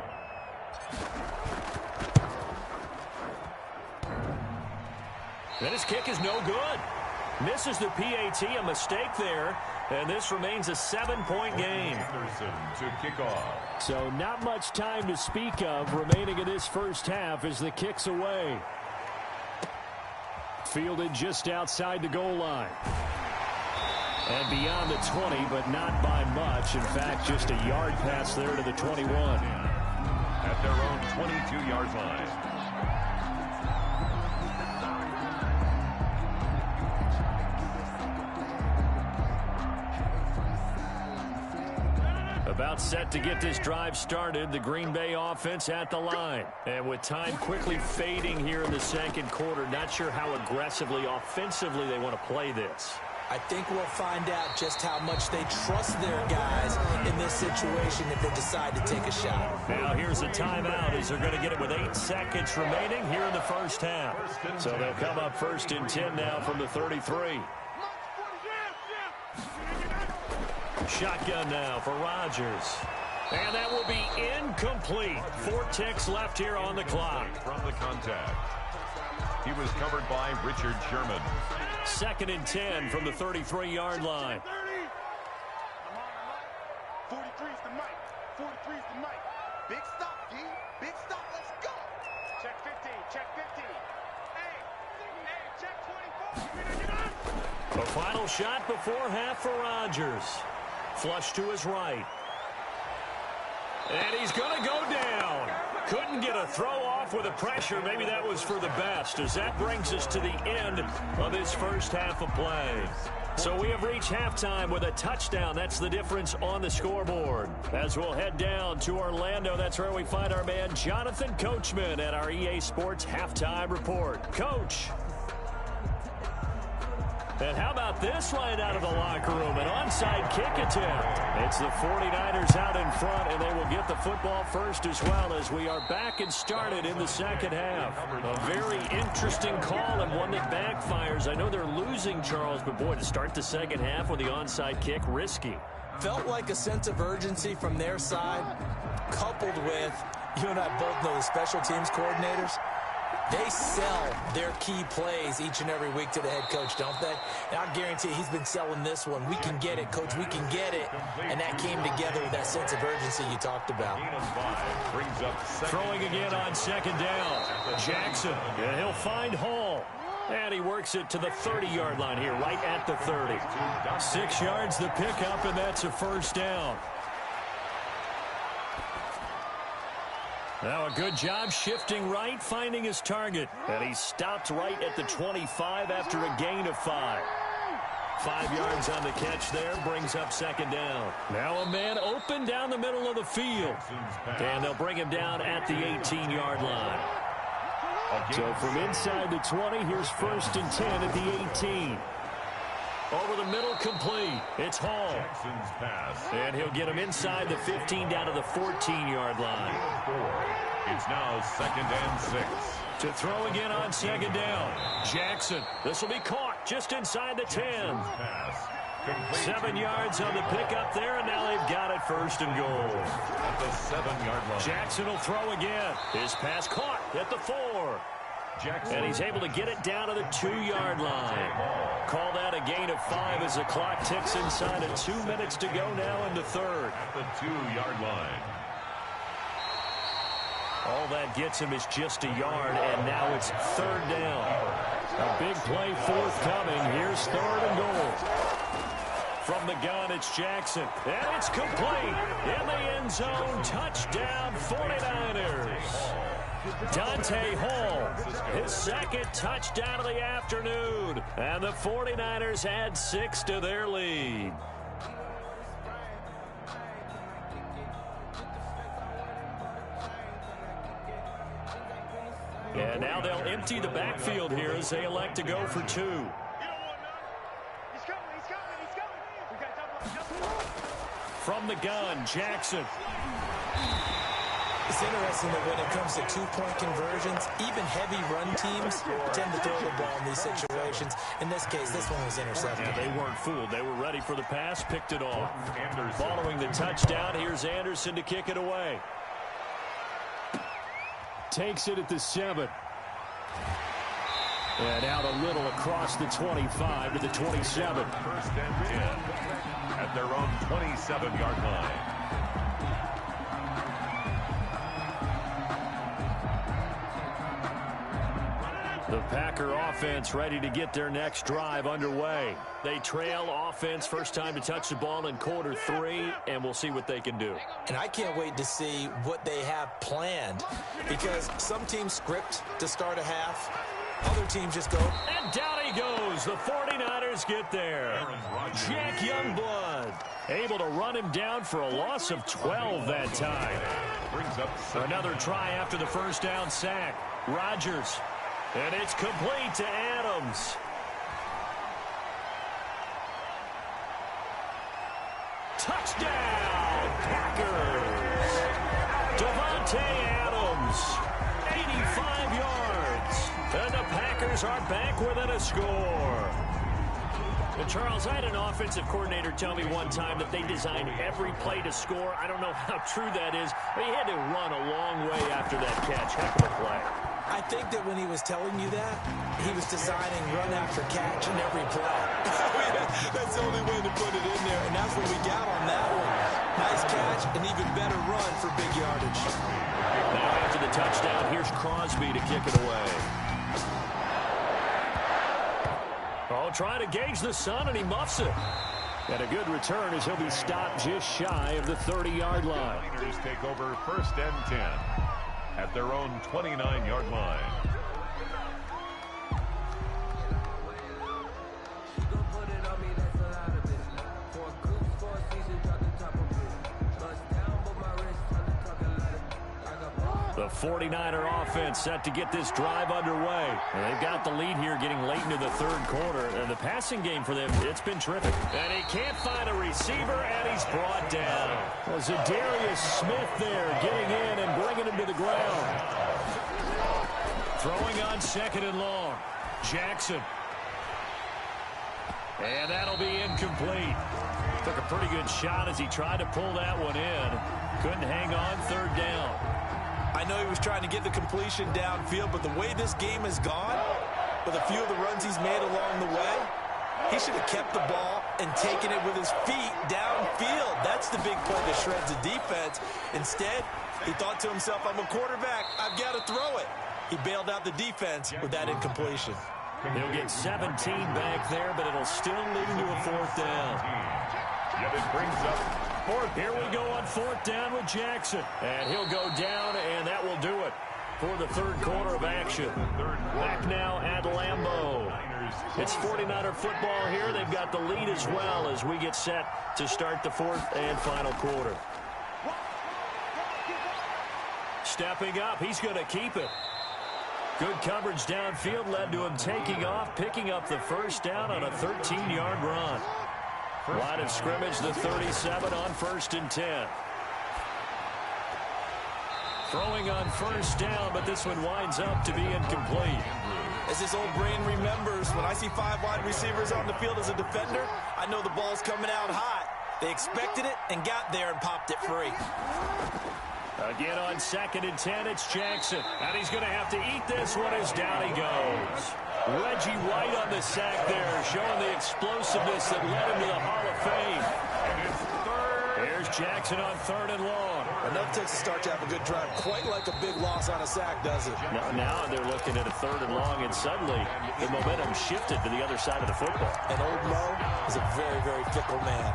And his kick is no good. Misses the PAT, a mistake there. And this remains a 7-point game. Anderson to kick off. So not much time to speak of remaining in this first half as the kick's away. Fielded just outside the goal line. And beyond the 20, but not by much. In fact, just a yard pass there to the 21. At their own 22-yard line. About set to get this drive started, the Green Bay offense at the line. And with time quickly fading here in the second quarter, not sure how aggressively, offensively they want to play this. I think we'll find out just how much they trust their guys in this situation if they decide to take a shot. Now here's a timeout as they're going to get it with 8 seconds remaining here in the first half. So they'll come up 1st and 10 now from the 33. Shotgun now for Rodgers. And that will be incomplete. 4 ticks left here on the clock. From the contact. He was covered by Richard Sherman. 2nd and 10 from the 33-yard line. 43's the mic. 43's the mic. Big stop, D. Big stop. Let's go. Check 15. Check 15. Hey, check 24. The final shot before half for Rodgers. Flush to his right. And he's going to go down. Couldn't get a throw off with the pressure. Maybe that was for the best, as that brings us to the end of this first half of play. So we have reached halftime with a touchdown. That's the difference on the scoreboard. As we'll head down to Orlando, that's where we find our man Jonathan Coachman at our EA Sports Halftime Report. Coach. And how about this right out of the locker room? An onside kick attempt. It's the 49ers out in front, and they will get the football first as well as we are back and started in the second half. A very interesting call and one that backfires. I know they're losing, Charles, but boy, to start the second half with the onside kick, risky. Felt like a sense of urgency from their side, coupled with, you and I both know the special teams coordinators. They sell their key plays each and every week to the head coach, don't they? And I guarantee he's been selling this one. We can get it, coach. We can get it. And that came together with that sense of urgency you talked about. Throwing again on second down. Jackson, and he'll find Hall. And he works it to the 30-yard line here, right at the 30. 6 yards the pickup, and that's a first down. Now a good job shifting right, finding his target. And he stopped right at the 25 after a gain of 5. 5 yards on the catch there, brings up second down. Now a man open down the middle of the field. And they'll bring him down at the 18-yard line. So from inside the 20, here's 1st and 10 at the 18. Over the middle, complete. It's Hall. And he'll get him inside the 15 down to the 14-yard line. It's now 2nd and 6. To throw again on second down. Jackson. This will be caught just inside the 10. 7 yards on the pickup there, and now they've got it 1st and goal. At the 7-yard line. Jackson will throw again. His pass caught at the 4. Jackson. And he's able to get it down to the 2-yard line. Call that a gain of 5 as the clock ticks inside of 2 minutes to go now in the third. At the 2-yard line. All that gets him is just a yard, and now it's 3rd down. A big play forthcoming. Here's 3rd and goal. From the gun, it's Jackson. And it's complete. In the end zone. Touchdown, 49ers. Dante Hall, his 2nd touchdown of the afternoon. And the 49ers add 6 to their lead. And now they'll empty the backfield here as they elect to go for 2. From the gun, Jackson. It's interesting that when it comes to two-point conversions, even heavy run teams tend to throw the ball in these situations. In this case, this one was intercepted. Yeah, they weren't fooled. They were ready for the pass, picked it off. Following the touchdown, here's Anderson to kick it away. Takes it at the 7. And out a little across the 25 to the 27. 1st and 10 at their own 27-yard line. The Packer offense ready to get their next drive underway. They trail offense, first time to touch the ball in quarter 3, and we'll see what they can do. And I can't wait to see what they have planned, because some teams script to start a half. Other teams just go. And down he goes. The 49ers get there. Jack Youngblood able to run him down for a loss of 12 that time. Brings up another try after the first down sack. Rodgers. And it's complete to Adams. Touchdown, Packers. Devontae Adams, 85 yards. And the Packers are back within a score. And Charles, I had an offensive coordinator tell me one time that they designed every play to score. I don't know how true that is, but he had to run a long way after that catch. Heck of a play. I think that when he was telling you that, he was designing run after catch in every play. That's the only way to put it in there, and that's what we got on that one. Nice catch, an even better run for big yardage. Now after the touchdown, here's Crosby to kick it away. Oh, trying to gauge the sun, and he muffs it. And a good return as he'll be stopped just shy of the 30-yard line. The Niners take over 1st and 10 at their own 29-yard line. The 49er offense set to get this drive underway. And they've got the lead here getting late into the third quarter. And the passing game for them, it's been terrific. And he can't find a receiver, and he's brought down. Well, Zadarius Smith there getting in and bringing him to the ground. Throwing on 2nd and long. Jackson. And that'll be incomplete. Took a pretty good shot as he tried to pull that one in. Couldn't hang on 3rd down. I know he was trying to get the completion downfield, but the way this game has gone, with a few of the runs he's made along the way, he should have kept the ball and taken it with his feet downfield. That's the big play that shreds the defense. Instead, he thought to himself, I'm a quarterback, I've got to throw it. He bailed out the defense with that incompletion. They'll get 17 back there, but it'll still lead to a 4th down. Yet it brings up 4th. Here we go on 4th down with Jackson. And he'll go down, and that will do it for the third quarter of action. Back now at Lambeau. It's 49er football here. They've got the lead as well as we get set to start the 4th and final quarter. Stepping up, he's going to keep it. Good coverage downfield led to him taking off, picking up the 1st down on a 13-yard run. Line of scrimmage, the 37 on 1st and 10. Throwing on 1st down, but this one winds up to be incomplete. As his old brain remembers, when I see 5 wide receivers on the field as a defender, I know the ball's coming out hot. They expected it and got there and popped it free. Again on 2nd and 10, it's Jackson. And he's going to have to eat this one as down he goes. Reggie White on the sack there, showing the explosiveness that led him to the Hall of Fame. And it's 3rd. Here's Jackson on 3rd and long. Enough takes a start to have a good drive. Quite like a big loss on a sack, does it? Now they're looking at a 3rd and long, and suddenly the momentum shifted to the other side of the football. And old Mo is a very, very fickle man.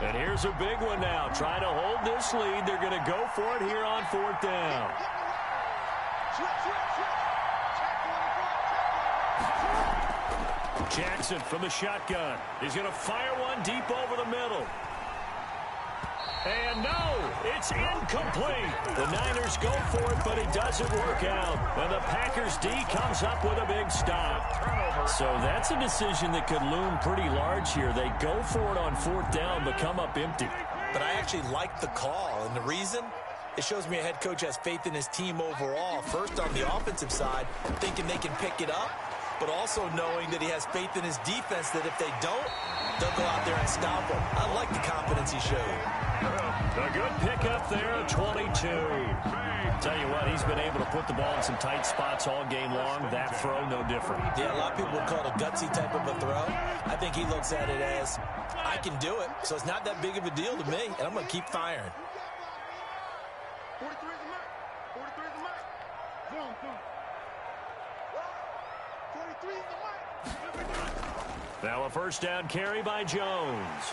And here's a big one now. Trying to hold this lead. They're going to go for it here on 4th down. Jackson from the shotgun. He's going to fire one deep over the middle. And no, it's incomplete. The Niners go for it, but it doesn't work out. And the Packers D comes up with a big stop. So that's a decision that could loom pretty large here. They go for it on 4th down, but come up empty. But I actually like the call, and the reason? It shows me a head coach has faith in his team overall. First on the offensive side, thinking they can pick it up, but also knowing that he has faith in his defense that if they don't, they'll go out there and stop them. I like the confidence he showed. A good pickup there, 22. Tell you what, he's been able to put the ball in some tight spots all game long. That throw, no different. Yeah, a lot of people would call it a gutsy type of a throw. I think he looks at it as, I can do it, so it's not that big of a deal to me, and I'm going to keep firing. 43 is the mark. 43 is the mark. Zone, zone. 43 is the mark. Now a 1st down carry by Jones.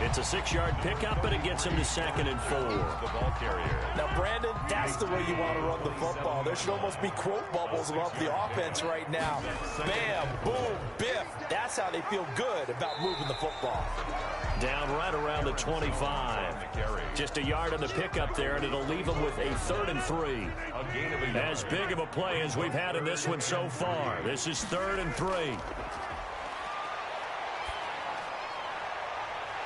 It's a 6-yard pickup, but it gets him to 2nd and 4. The ball carrier. Now, Brandon, that's the way you want to run the football. There should almost be quote bubbles above the offense right now. Bam, boom, biff. That's how they feel good about moving the football. Down right around the 25. Just a yard on the pickup there, and it'll leave them with a 3rd and 3. As big of a play as we've had in this one so far. This is 3rd and 3.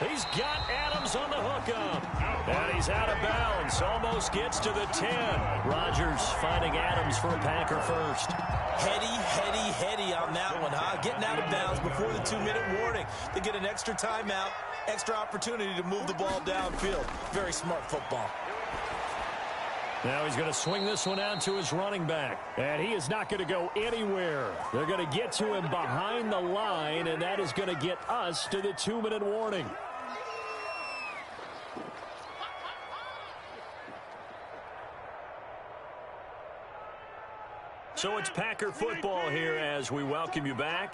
He's got Adams on the hookup. And he's out of bounds. Almost gets to the 10. Rodgers finding Adams for a Packer first. Heady on that one, huh? Getting out of bounds before the 2-minute warning. They get an extra timeout, extra opportunity to move the ball downfield. Very smart football. Now he's going to swing this one out to his running back. And he is not going to go anywhere. They're going to get to him behind the line, and that is going to get us to the 2-minute warning. So it's Packer football here as we welcome you back.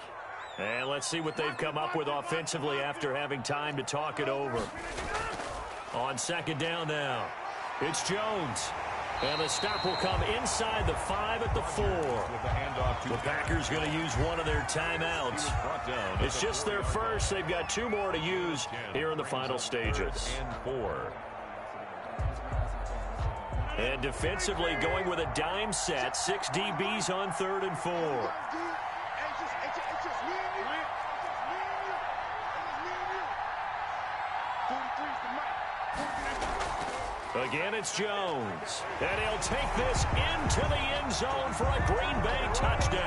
And let's see what they've come up with offensively after having time to talk it over. On second down now, it's Jones. And the stop will come inside the 5 at the 4. The Packers going to use one of their timeouts. It's just their first. They've got 2 more to use here in the final stages. And defensively going with a dime set. 6 DBs on 3rd and 4. Again, it's Jones. And he'll take this into the end zone for a Green Bay touchdown.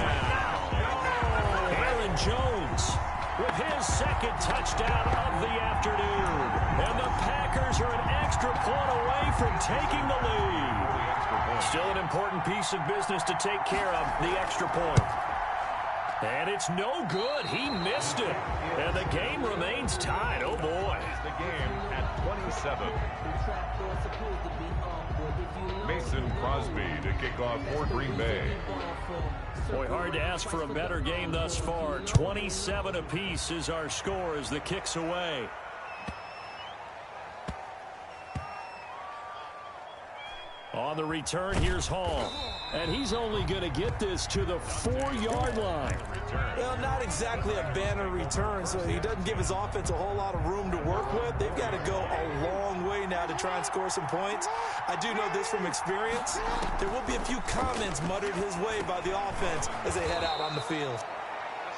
Aaron Jones with his second touchdown of the afternoon. And the Packers are an extra point away from taking the lead. Still an important piece of business to take care of, the extra point. And it's no good. He missed it. And the game remains tied. Oh, boy. The game at 27. Mason Crosby to kick off for Green Bay. Boy, hard to ask for a better game thus far. 27 apiece is our score as the kick's away. On the return, here's Hall. And he's only going to get this to the 4-yard line. Well, not exactly a banner return, so he doesn't give his offense a whole lot of room to work with. They've got to go a long way now to try and score some points. I do know this from experience. There will be a few comments muttered his way by the offense as they head out on the field.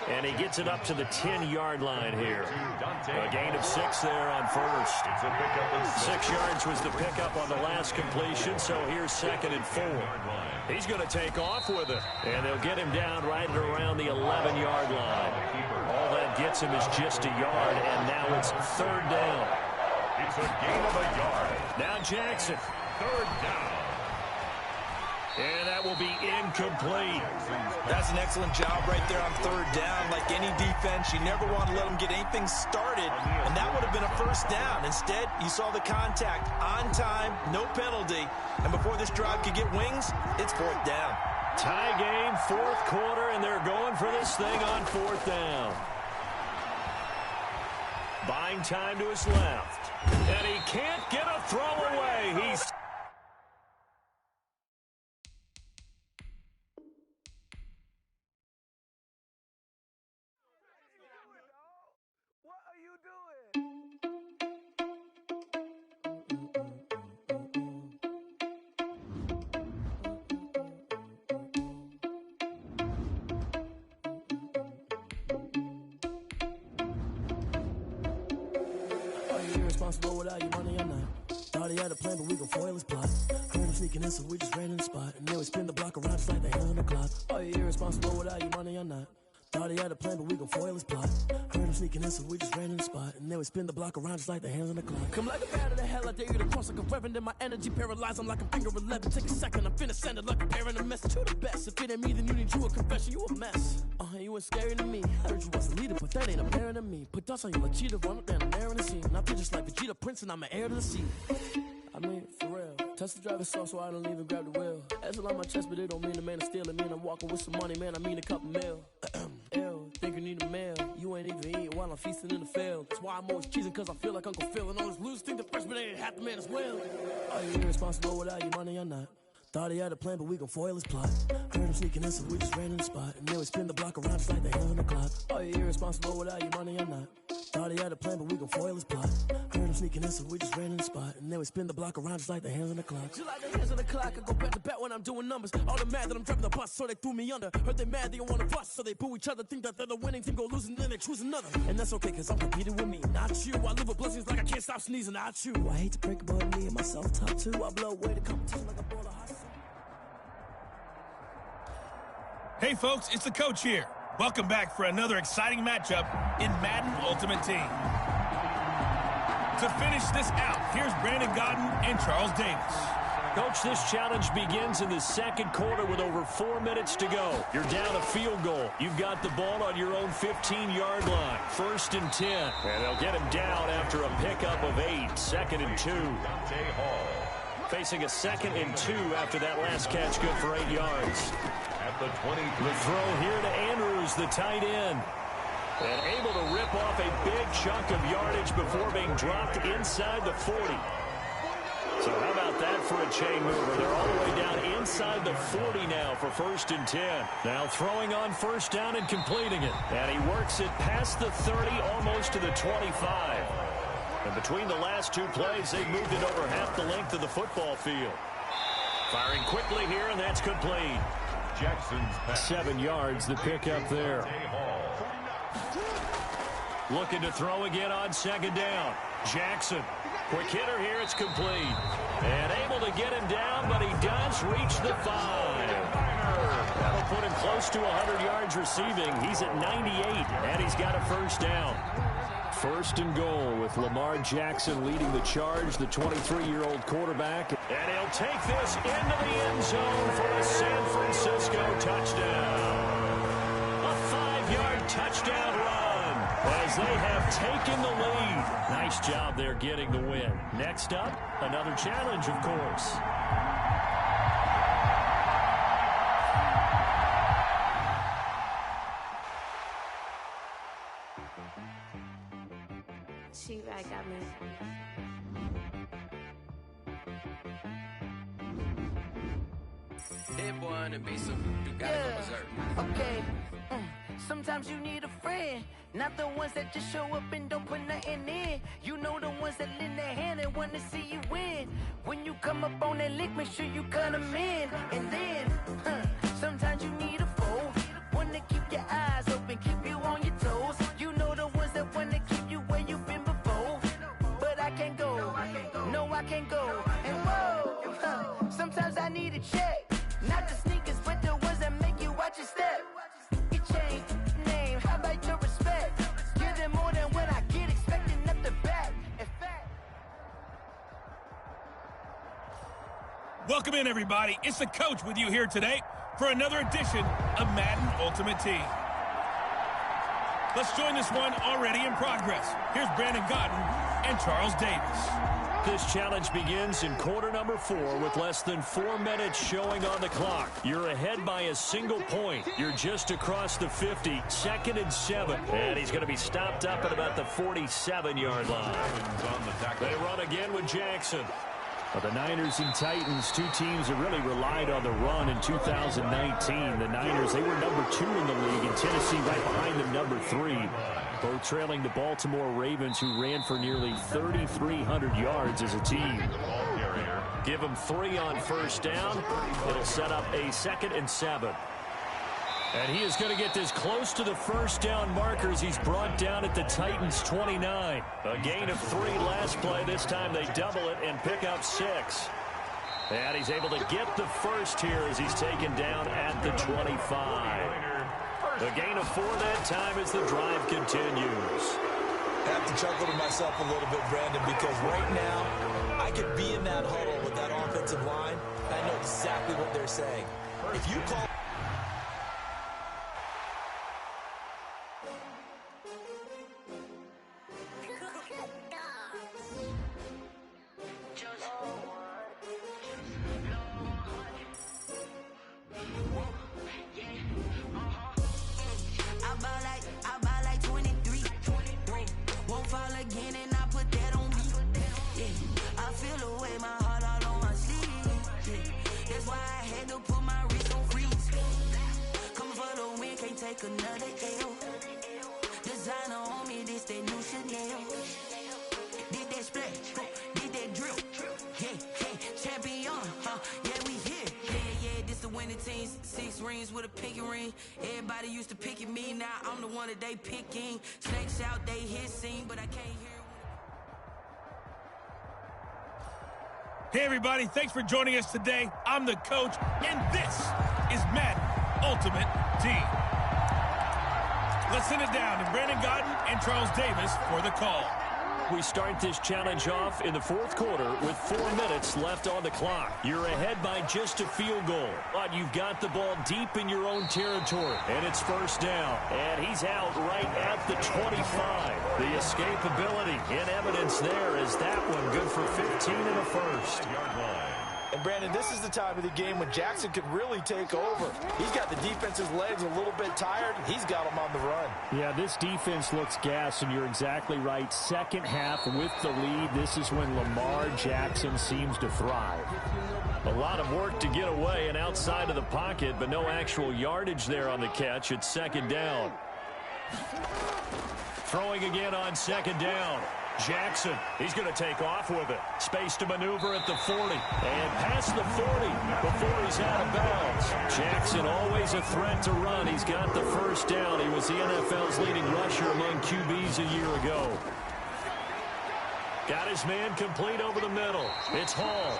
And he gets it up to the 10-yard line here. A gain of 6 there on first. 6 yards was the pickup on the last completion, so here's 2nd and 4. He's going to take off with it. And they'll get him down right at around the 11-yard line. All that gets him is just a yard, and now it's 3rd down. It's a gain of a yard. Now Jackson. 3rd down. And that will be incomplete. That's an excellent job right there on 3rd down. Like any defense, you never want to let them get anything started, and that would have been a 1st down. Instead, you saw the contact on time, no penalty, and before this drive could get wings, it's 4th down. Tie game, 4th quarter, and they're going for this thing on 4th down. Buying time to his left, and he can't get a throw away. He's irresponsible without your money or not. Thought he had a plan, but we gon' foil his plot. Heard him sneaking in, so we just ran in the spot. And then we spin the block around just like the hands on the clock. Are you irresponsible without your money or not? Thought he had a plan, but we gon' foil his plot. Heard him sneaking in, so we just ran in the spot. And then we spin the block around just like the hands on the clock. Come like a bat of the hell, I dare you to cross like a reverend. And my energy paralyzed, I'm like a finger 11. Take a second, I'm finna send it like a parent a message to the best. If it ain't me, then you need you a confession, you a mess. You ain't scary to me. Heard you was a leader, but that ain't apparent to me. Put dust on you like cheetah, run up down the air in the scene. I feel just like Vegeta Prince, and I'm an heir to the seat. I mean, for real. Touch the driver's soft, so I don't even grab the wheel. That's a lot on my chest, but it don't mean a man to steal. It mean I'm walking with some money, man. I mean a couple mil. Ew, think you need a meal. You ain't even eating while I'm feasting in the field. That's why I'm always cheesing, cause I feel like Uncle Phil. And all those losers think the freshman ain't half the man as well. Are you irresponsible without your money or not? Thought he had a plan, but we gon' foil his plot. Heard him sneaking in, so we just ran in the spot. And then we spin the block around just like the hands on the clock. Are you irresponsible without your money or not? Thought he had a plan, but we gon' foil his plot. Heard him sneaking in, so we just ran in the spot. And then we spin the block around just like the hands on the clock. Just like the hands on the clock, I go back to back when I'm doing numbers. All the mad that I'm driving the bus, so they threw me under. Heard they mad, they don't wanna bust, so they boo each other. Think that they're the winning team, go losing, then they choose another. And that's okay, cause I'm competing with me, not you. I live with blessings like I can't stop sneezing, not you. I hate to break it, but me and myself top two. I blow away the competition like a ball of hot soup. Hey folks, it's the coach here. Welcome back for another exciting matchup in Madden Ultimate Team. To finish this out, here's Brandon Godden and Charles Davis. Coach, this challenge begins in the 2nd quarter with over 4 minutes to go. You're down a field goal. You've got the ball on your own 15-yard line. 1st and 10. And they'll get him down after a pickup of 8. 2nd and 2. Dante Hall. Facing a 2nd and 2 after that last catch, good for 8 yards. At the 20. The throw here to Andrews, the tight end. And able to rip off a big chunk of yardage before being dropped inside the 40. So how about that for a chain mover? They're all the way down inside the 40 now for 1st and 10. Now throwing on 1st down and completing it. And he works it past the 30, almost to the 25. And between the last 2 plays, they've moved it over half the length of the football field. Firing quickly here, and that's complete. Jackson's pass. 7 yards, the pickup there. Looking to throw again on 2nd down. Jackson. Quick hitter here, it's complete. And able to get him down, but he does reach the 5. That'll put him close to 100 yards receiving. He's at 98, and he's got a 1st down. 1st and goal with Lamar Jackson leading the charge, the 23-year-old quarterback. And he'll take this into the end zone for a San Francisco touchdown. A 5-yard touchdown run as they have taken the lead. Nice job there getting the win. Next up, another challenge, of course. She right got me. Hit boy on the beat, so you gotta go berserk. Okay. Sometimes you need a friend, not the ones that just show up and don't put nothing in. You know the ones that lend their hand and want to see you win. When you come up on that lick, make sure you cut them in. And then, sometimes you need a foe, one to keep your eyes open, keep you on your toes. You know the ones that want to keep you where you've been before. But I can't go, no I can't go. And whoa, sometimes I need a check, not the sneakers, but the ones that make you watch your step. Your chain, name, how about your respect? Give them more than what I get, expecting up the back. In fact, Welcome in, everybody. It's the coach with you here today for another edition of Madden Ultimate Team. Let's join this one already in progress. Here's Brandon Godden and Charles Davis. This challenge begins in quarter number 4 with less than 4 minutes showing on the clock. You're ahead by a single point. You're just across the 50, 2nd and 7. And he's going to be stopped up at about the 47-yard line. They run again with Jackson. Well, the Niners and Titans, 2 teams that really relied on the run in 2019. The Niners, they were number 2 in the league, and Tennessee right behind them, number 3. Both trailing the Baltimore Ravens, who ran for nearly 3,300 yards as a team. Give them 3 on 1st down. It'll set up a 2nd and 7. And he is going to get this close to the 1st down markers. He's brought down at the Titans' 29. A gain of 3 last play. This time they double it and pick up 6. And he's able to get the 1st here as he's taken down at the 25. A gain of 4 that time as the drive continues. I have to chuckle to myself a little bit, Brandon, because right now I could be in that huddle with that offensive line, and I know exactly what they're saying. If you call... Another L. Designer on me, this that new Chanel. Did that splash, did that drill. Yeah, champion, yeah, we here. Yeah, this the winning team. 6 rings with a pinky ring. Everybody used to pick at me, now I'm the one that they picking. Snakes out, they hissing, but I can't hear. Hey, everybody, thanks for joining us today. I'm the coach, and this is Madden Ultimate Team. Let's send it down to Brandon Godden and Charles Davis for the call. We start this challenge off in the fourth quarter with 4 minutes left on the clock. You're ahead by just a field goal, but you've got the ball deep in your own territory, and it's first down. And he's out right at the 25. The escapability in evidence there is that one good for 15 and a first. And, Brandon, this is the time of the game when Jackson could really take over. He's got the defense's legs a little bit tired. He's got them on the run. Yeah, this defense looks gassed, and you're exactly right. Second half with the lead, this is when Lamar Jackson seems to thrive. A lot of work to get away and outside of the pocket, but no actual yardage there on the catch. It's second down. Throwing again on second down. Jackson, he's going to take off with it. Space to maneuver at the 40. And past the 40 before he's out of bounds. Jackson always a threat to run. He's got the first down. He was the NFL's leading rusher among QBs a year ago. Got his man complete over the middle. It's Hall.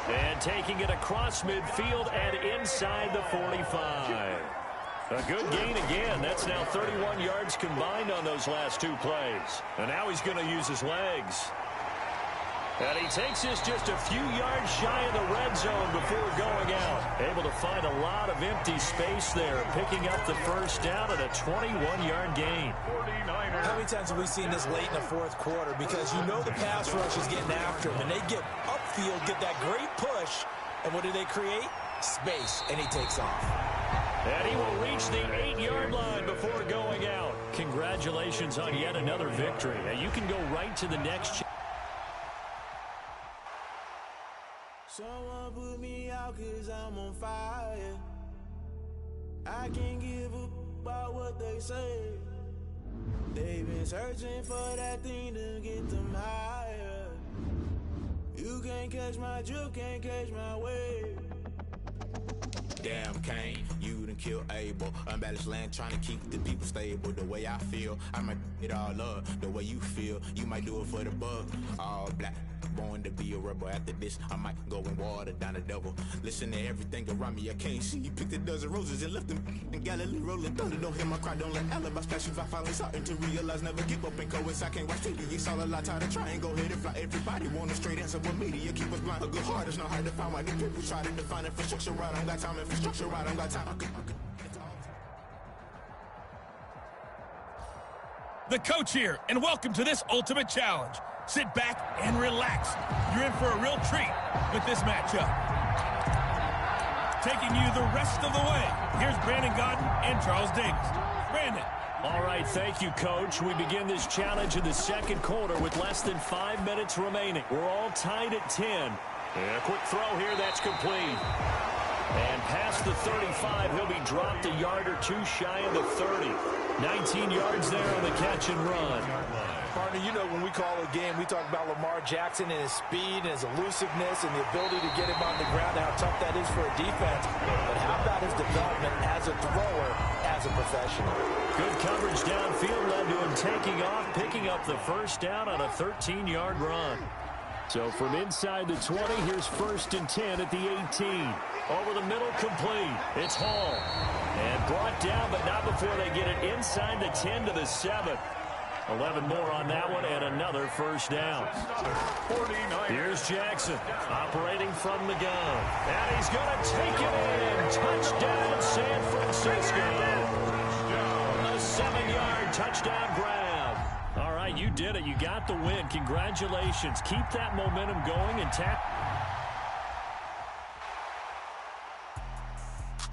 And taking it across midfield and inside the 45. A good gain again. That's now 31 yards combined on those last two plays. And now he's going to use his legs. And he takes this just a few yards shy of the red zone before going out. Able to find a lot of empty space there, picking up the first down at a 21-yard gain. How many times have we seen this late in the fourth quarter? Because you know the pass rush is getting after him, and they get upfield, get that great push, and what do they create? Space, and he takes off. And he will reach the 8-yard line before going out. Congratulations on yet another victory. Now you can go right to the next. Someone put me out 'cause I'm on fire. I can't give up about what they say. They've been searching for that thing to get them higher. You can't catch my drift, can't catch my wave. Damn, Kane, you done killed Abel. Unbalanced land, trying to keep the people stable. The way I feel, I might it all up. The way you feel, you might do it for the bug. All black, born to be a rebel. After this, I might go and water down the devil. Listen to everything around me, I can't see. Picked a dozen roses and left them in Galilee rolling thunder. Don't hear my cry, don't let alibis flash. If I finally starting to realize, never give up and coincide. I can't watch TV, it's all a lot. Time to try and go ahead and fly. Everybody want a straight answer, but media keep us blind. A good heart is not hard to find. Why the people try to define infrastructure right? I don't got time, infrastructure right, I don't got time. The coach here, and welcome to this ultimate challenge. Sit back and relax. You're in for a real treat with this matchup. Taking you the rest of the way, here's Brandon Godden and Charles Davis. Brandon. All right, thank you, Coach. We begin this challenge in the second quarter with less than 5 minutes remaining. We're all tied at 10. And a quick throw here, that's complete. And past the 35, he'll be dropped a yard or two shy of the 30. 19 yards there on the catch and run. Partner, you know when we call a game, we talk about Lamar Jackson and his speed and his elusiveness and the ability to get him on the ground and how tough that is for a defense. But how about his development as a thrower, as a professional? Good coverage downfield led to him taking off, picking up the first down on a 13-yard run. So from inside the 20, here's first and 10 at the 18. Over the middle, complete. It's Hall. And brought down, but not before they get it inside the 10 to the 7. 11 more on that one, and another first down. Here's Jackson, operating from the gun. And he's going to take it in. Touchdown, San Francisco. A 7-yard touchdown grab. All right, you did it. You got the win. Congratulations. Keep that momentum going and tap.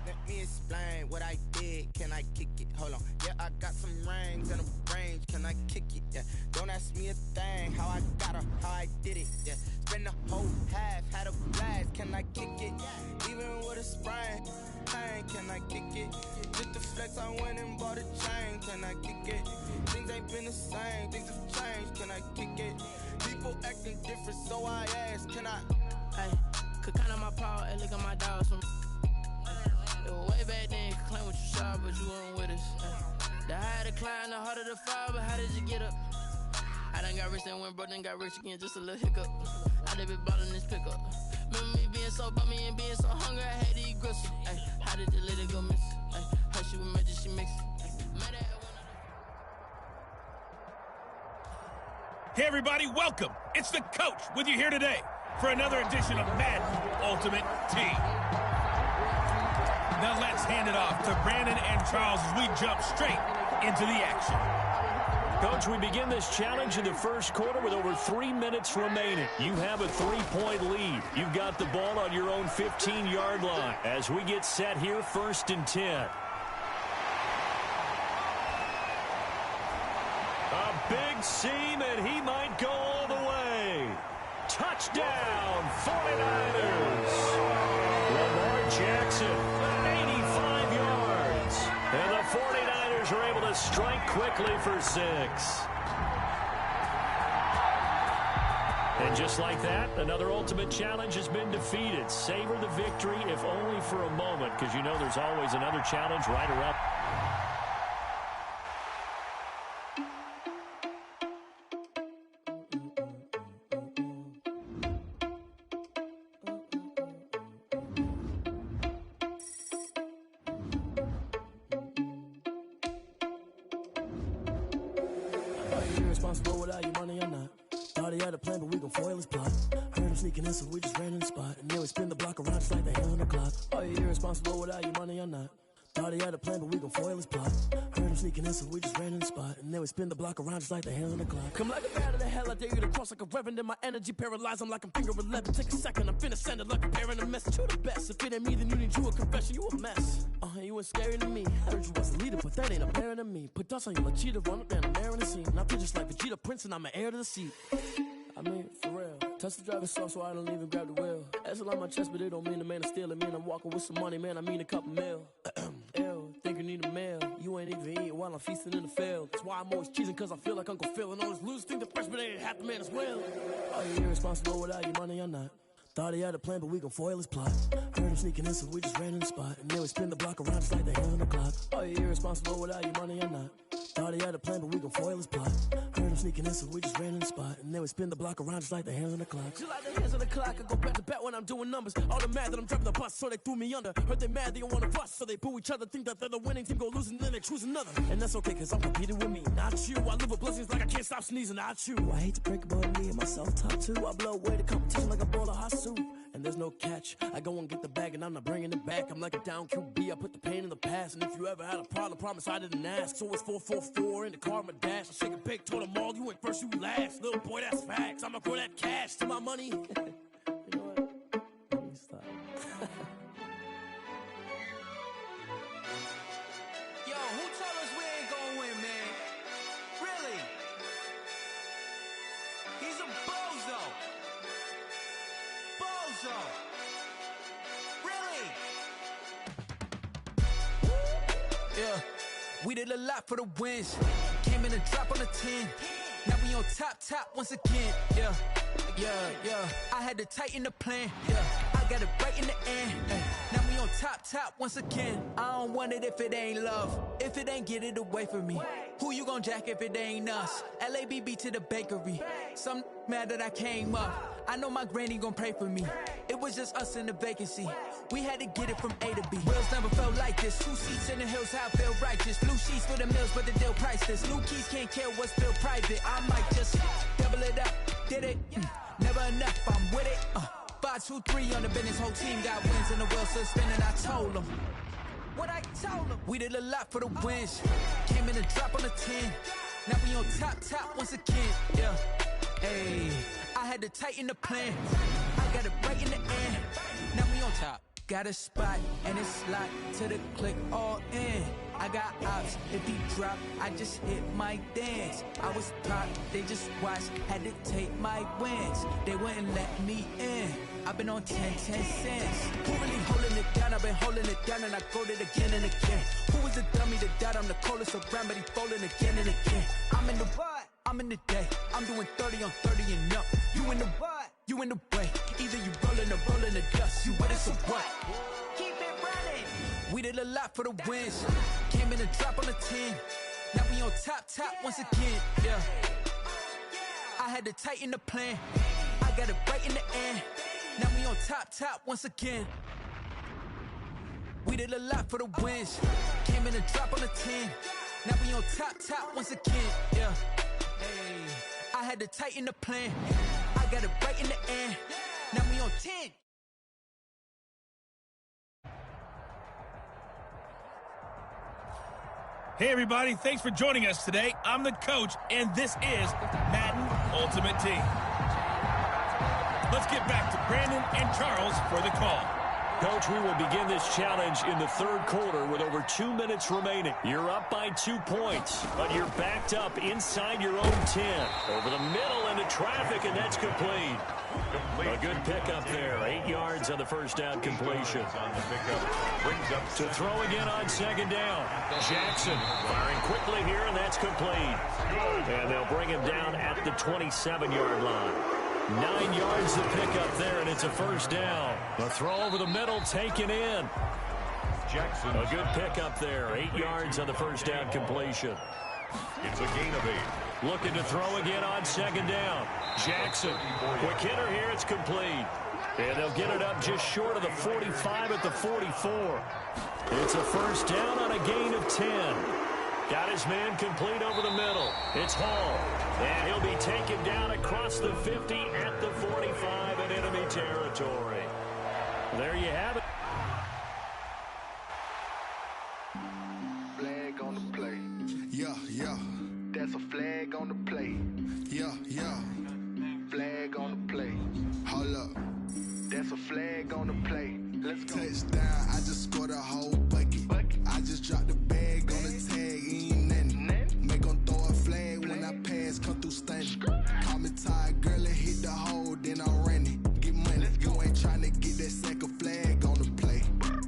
Let me explain what I did. Can I kick it? Hold on. Yeah, I got some rings and a range. Can I kick it? Yeah. Don't ask me a thing. How I got her, how I did it. Yeah. Spend the whole half, had a blast. Can I kick it? Even with a sprain. Can I kick it? Just the flex, I went and bought a chain. Can I kick it? Things ain't been the same. Things have changed. Can I kick it? People acting different, so I ask. Can I? Hey, could count on my power and look at my dogs from. Way back then, you could claim what you saw, but you weren't with us. The higher the climb, the harder the fall, but how did you get up? I done got rich and went broke, then got rich again, just a little hiccup. I done been ballin' this pickup. Remember me being so bummy and being so hungry, I had to eat gristle. Ay, how did the lady go miss? Ay, how she was magic, she mixed. Hey, everybody, welcome. It's the coach with you here today for another edition of Madden Ultimate Team. Now let's hand it off to Brandon and Charles as we jump straight into the action. Coach, we begin this challenge in the first quarter with over 3 minutes remaining. You have a 3-point lead. You've got the ball on your own 15-yard line as we get set here, 1st and 10. A big seam, and he might go all the way. Touchdown, 49ers. Lamar Jackson, 85 yards. And the 49ers are able to strike quickly for 6. And just like that, another ultimate challenge has been defeated. Savor the victory, if only for a moment, because you know there's always another challenge right around. Irresponsible without your money or not. Thought he had a plan, but we gon' foil his plot. Heard him sneaking in, so we just ran in the spot. And then we spin the block around just like the hell on the clock. Are you irresponsible without your money or not? Thought he had a plan, but we gon' foil his plot. Heard him sneaking in, so we just ran in the spot. And then we spin the block around just like the hell on the clock. Come like a bat of the hell, I dare you to cross like a reverend. In my energy paralyzed, I'm like I'm finger 11. Take a second, I'm finna send it like a parent a message. You the best, if it ain't me, then you need you a confession. You a mess. You ain't scary to me. I heard you was a leader, but that ain't apparent to me. Put dust on you like cheetah, run up down the air in the scene. And I feel just like Vegeta Prince, and I'm an heir to the seat. I mean, for real. Touch the driver's soft, so I don't even grab the wheel. That's on my chest, but it don't mean the man is stealing. Mean I'm walking with some money, man. I mean a couple mil. Ew, think you need a meal. You ain't even eating while I'm feasting in the field. That's why I'm always cheesing, cause I feel like Uncle Phil. And all this lose think the freshman ain't half the man as well. Are you irresponsible without your money or not? Thought he had a plan, but we gon' foil his plot. Heard him sneaking in, so we just ran in the spot. And then we spin the block around just like the hell on the clock. Are you irresponsible without your money or not? Thought he had a plan, but we gon' foil his plot. Heard him sneaking in, so we just ran in the spot. And then we spin the block around just like the hands on the clock. Just like the hands on the clock, I go back to back when I'm doing numbers. All the mad that I'm driving the bus, so they threw me under. Heard they mad, they don't wanna bust, so they boo each other. Think that they're the winning team, go losing, then they choose another. And that's okay, cause I'm competing with me, not you. I live with blessings like I can't stop sneezing, not you. I hate to break it, but me and myself top two. I blow away the competition like a bowl of hot soup. And there's no catch. I go and get the bag and I'm not bringing it back. I'm like a down QB, I put the pain in the past. And if you ever had a problem, promise I didn't ask. So it's 4-4-4 in the car, my dash. I shake a big, told them all, you went first, you last. Little boy, that's facts. I'ma grow that cash to my money. You know what? Let me stop. Yo, who told us we ain't gonna win, man? Really? He's a bozo. Bozo. Really? Yeah, we did a lot for the wins. Came in and drop on the 10. Now we on top once again. Yeah. I had to tighten the plan. Yeah, I got it right in the end. Now we on top once again. I don't want it if it ain't love. If it ain't, get it away from me. Who you gon' jack if it ain't us? LABB to the bakery. Some mad that I came up. I know my granny gon' pray for me. It was just us in the vacancy. We had to get it from A to B. Wheels never felt like this. 2 seats in the hills, how I feel righteous. Blue sheets for the mills, but the deal priceless. New keys can't care what's still private. I might just double it up. Did it? Never enough, I'm with it. 5-2-3 on the business. Whole team got wins and the wheels still spinning. I told them what I told them. We did a lot for the wins. Came in and drop on the 10. Now we on top once again. Yeah. Hey, I had to tighten the plan. I got it right in the end. Now we on top. Got a spot and it's locked to the click all in. I got ops, if he drop, I just hit my dance. I was top, they just watched, had to take my wins. They wouldn't let me in. I've been on 10 cents. Who really holding it down? I've been holding it down and I go it again and again. Who was the dummy that died? I'm the coldest around, but he folding again and again. I'm in the what? I'm in the day. I'm doing 30 on 30 and up. You in the what? You in the way. Either you rolling or rolling the dust. You with us or what? Keep it running. We did a lot for the wins. Came in and drop on the 10. Now we on top once again. Yeah. I had to tighten the plan. I got it right in the end. Now we on top once again. We did a lot for the wins. Came in and drop on the 10. Now we on top once again. Yeah. Hey. I had to tighten the plan. I got it right in the air. Now we on 10. Hey everybody, thanks for joining us today. I'm the coach, and this is Madden Ultimate Team. Let's get back to Brandon and Charles for the call. Coach, we will begin this challenge in the third quarter with over 2 minutes remaining. You're up by 2 points, but you're backed up inside your own 10. Over the middle into traffic, and that's complete. A good pickup there. 8 yards on the first down completion. To throw again on second down. Jackson firing quickly here, and that's complete. And they'll bring him down at the 27-yard line. 9 yards to pick up there, and it's a first down. The throw over the middle taken in. Jackson. A good pickup there. 8 yards on the first down completion. It's a gain of 8. Looking to throw again on second down. Jackson. Quick hitter here. It's complete. And they'll get it up just short of the 45 at the 44. It's a first down on a gain of 10. Got his man complete over the middle. It's Hall. And he'll be taken down across the 50 at the 45 in enemy territory. There you have it. Flag on the play. Yeah, yeah. That's a flag on the play. Yeah, yeah. Flag on the play. Hold up. That's a flag on the play. Let's go. Touchdown. I just scored a whole bucket. I just dropped the bag on the tag. Ain't nothing. Make them throw a flag when I pass. Come through stunning. Call me tired, girl, and hit the hole. Then I'm running. Get money. You ain't trying to get that second flag on the play.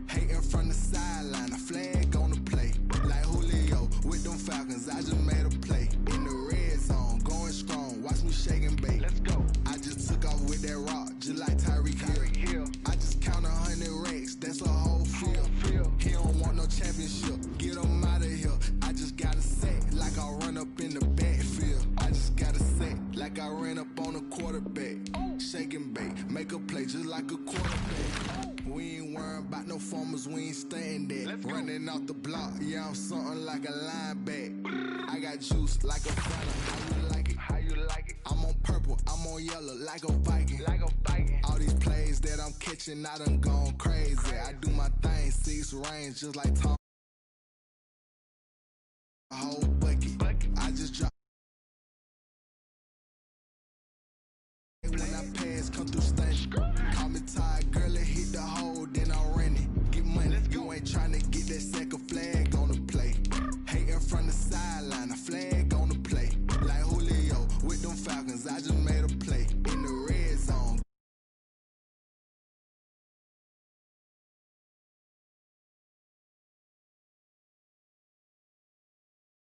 Hating from the sideline. A flag on the play. Like Julio with them Falcons. I just made a play. In the red zone. Going strong. Watch me shake and bake. Let's go. I just took off with that rock. Just like Tyreek Hill. I just count 100 racks. That's a whole field. He don't want no championship. Get him out of here. I just got a set like I run up in the backfield. I just got a set like I ran up on a quarterback. Shake and bake. Make a play just like a quarterback. We ain't worrying about no formers. We ain't staying there. Running off the block. Yeah, I'm something like a linebacker. I got juice like a fella. How you like it? How you like it? I'm on purple. I'm on yellow like a Viking. Like a Viking. All these plays that I'm catching, I done gone crazy. I do my thing, 6 range, just like Tom. A whole bucket. I just drop. When I pass, come through stunning. Call me tired, girl, and hit the hole, then I'm running. Get money. You ain't trying to get that second flag on the play. Hating from the sideline, a flag on the play. Like Julio with them Falcons, I just made a play. In the red zone.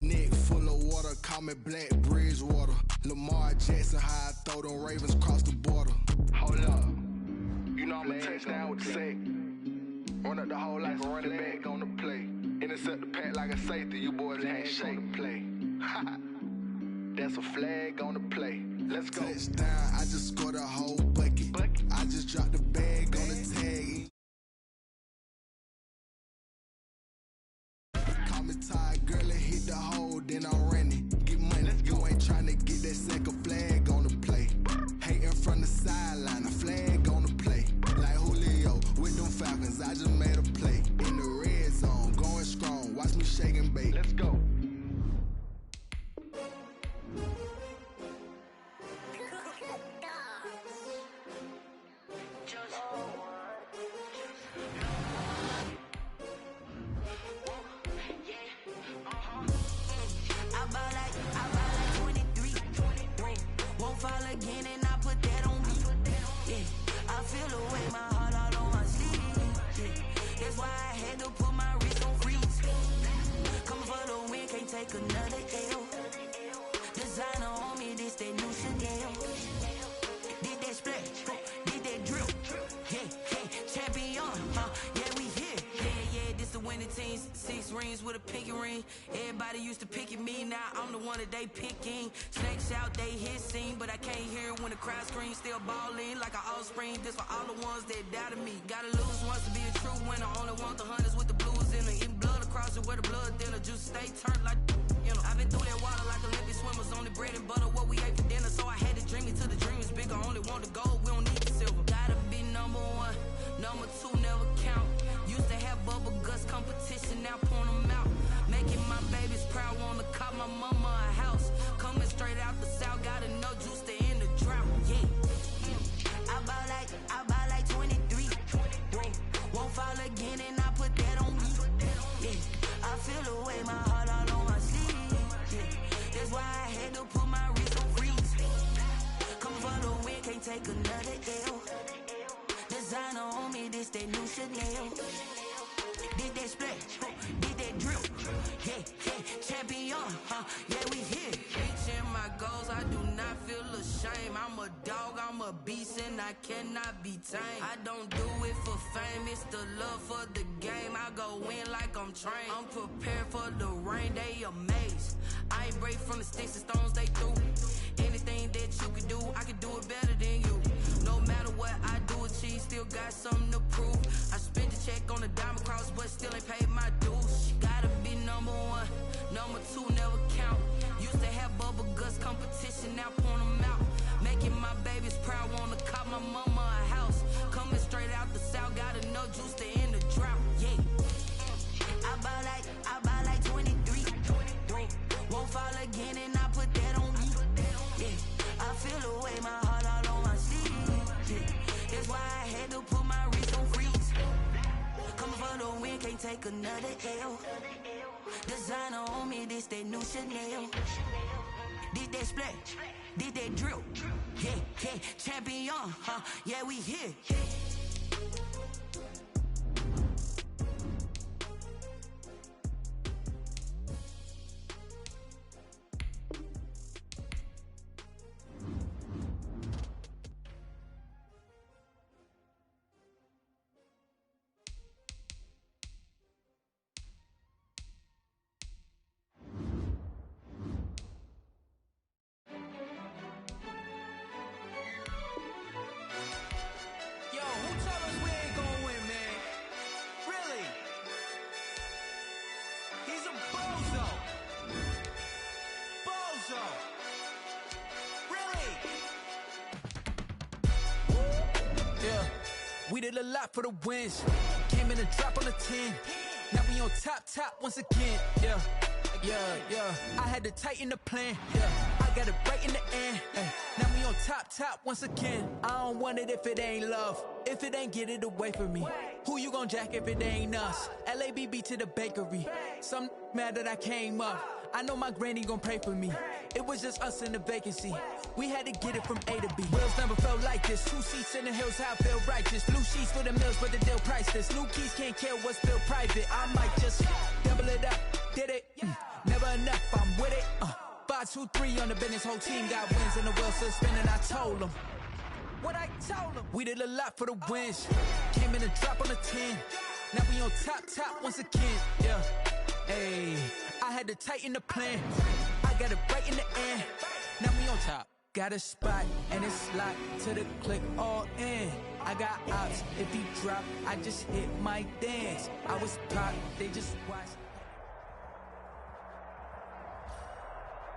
Neck full of water, call me Black Bridgewater. Lamar Jackson, how I throw them Ravens across the border. Hold up. You know I'm a touchdown with the sack. Run up the hole like a running back on the play. Intercept the pack like a safety. You boys ain't shake the play. That's a flag on the play. Let's go. Touchdown. I just scored a whole bucket. I just dropped the bag on the tag. Call me tired, girl, and hit the hole, then I'm running. Get money. You ain't trying to get that second flag on the play. Hating from the sideline, a flag on the play. Like Julio with them Falcons, I just made a play. In the red zone, going strong. Watch me shake and bake. Let's go. Again, and I put that on me. Yeah, I feel the way, my heart all on my sleeve. Yeah, that's why I had to put my wrist on freeze. Coming for the win, can't take another L. Designer on me, this that new Chanel. Did that splash, did that drill. Yeah, champion, yeah, we here. Yeah, this the winning team. 6 rings with a pinky ring. Everybody used to pick at me, now I'm the one that they picking. Snakes out, they hissing, but I can't hear when the crowd screams. Still balling like an offspring. This for all the ones that doubted me. Gotta lose once to be a true winner. Only want the hunters with the blues in it. Eating blood across it where the blood thinner. Just stay turned like, you know. I've been through that water like Olympic swimmers. only bread and butter, what we ate for dinner. So I had to dream it till the dream is bigger. Only want the gold, we don't need the silver. Gotta be number one, number two never count. Used to have bubble guts competition, now point them out. Making my babies proud, wanna cop my mama a house. Coming straight out the south, got enough juice to end the drought. Yeah. I buy like 23. Won't fall again and I put that on me. Yeah. I feel the way, my heart all on my sleeve. Yeah. That's why I had to put my wrist on freeze. Come for the win, can't take another L. Designer on me, this that new Chanel. Did that split, did that drill. Yeah, champion, yeah, we here. Reaching my goals, I do not feel ashamed. I'm a dog, I'm a beast, and I cannot be tamed. I don't do it for fame, it's the love for the game. I go in like I'm trained. I'm prepared for the rain, they amazed. I ain't break from the sticks and stones they threw. Anything that you can do, I can do it better than you. No matter what I do, achieve, still got something to prove. I spent the check on the diamond cross, but still ain't paid my dues. Gotta be number one, number two never count. Used to have bubble guts competition, now point them out. Making my babies proud, wanna cop my mama a house. Coming straight out the south, got enough juice to end the drought. Yeah. I buy like 23. Won't fall again and I put that on me. Yeah. I feel the way, my heart all on my sleeve. Yeah. That's why I had to put my wrist on freeze. Coming for the win, can't take another L. Designer on me, this that new Chanel. Did that split, did that drill. Yeah, champion, yeah, we here. We did a lot for the wins. Came in a drop on the 10. Now we on top once again. Yeah. I had to tighten the plan. Yeah. I got it right in the end. Now we on top once again. I don't want it if it ain't love. If it ain't, get it away from me. Who you gon' jack if it ain't us? LABB to the bakery. Some mad that I came up. I know my granny gon' pray for me. It was just us in the vacancy. We had to get it from A to B. Wheels never felt like this. 2 seats in the hills, how I feel righteous. Blue sheets for the mills, but the deal priceless. New keys can't kill what's built private. I might just double it up. Did it? Never enough, I'm with it. 5, 2, 3 on the business. Whole team got wins and the wheels still spinning. I told them what I told them. We did a lot for the wins. Came in a drop on the 10. Now we on top once again. Yeah. Hey, I had to tighten the plan. I got it right in the end. Now we on top. Got a spot and it's locked to the click all in. I got ops. If he drop, I just hit my dance. I was pop, they just watched.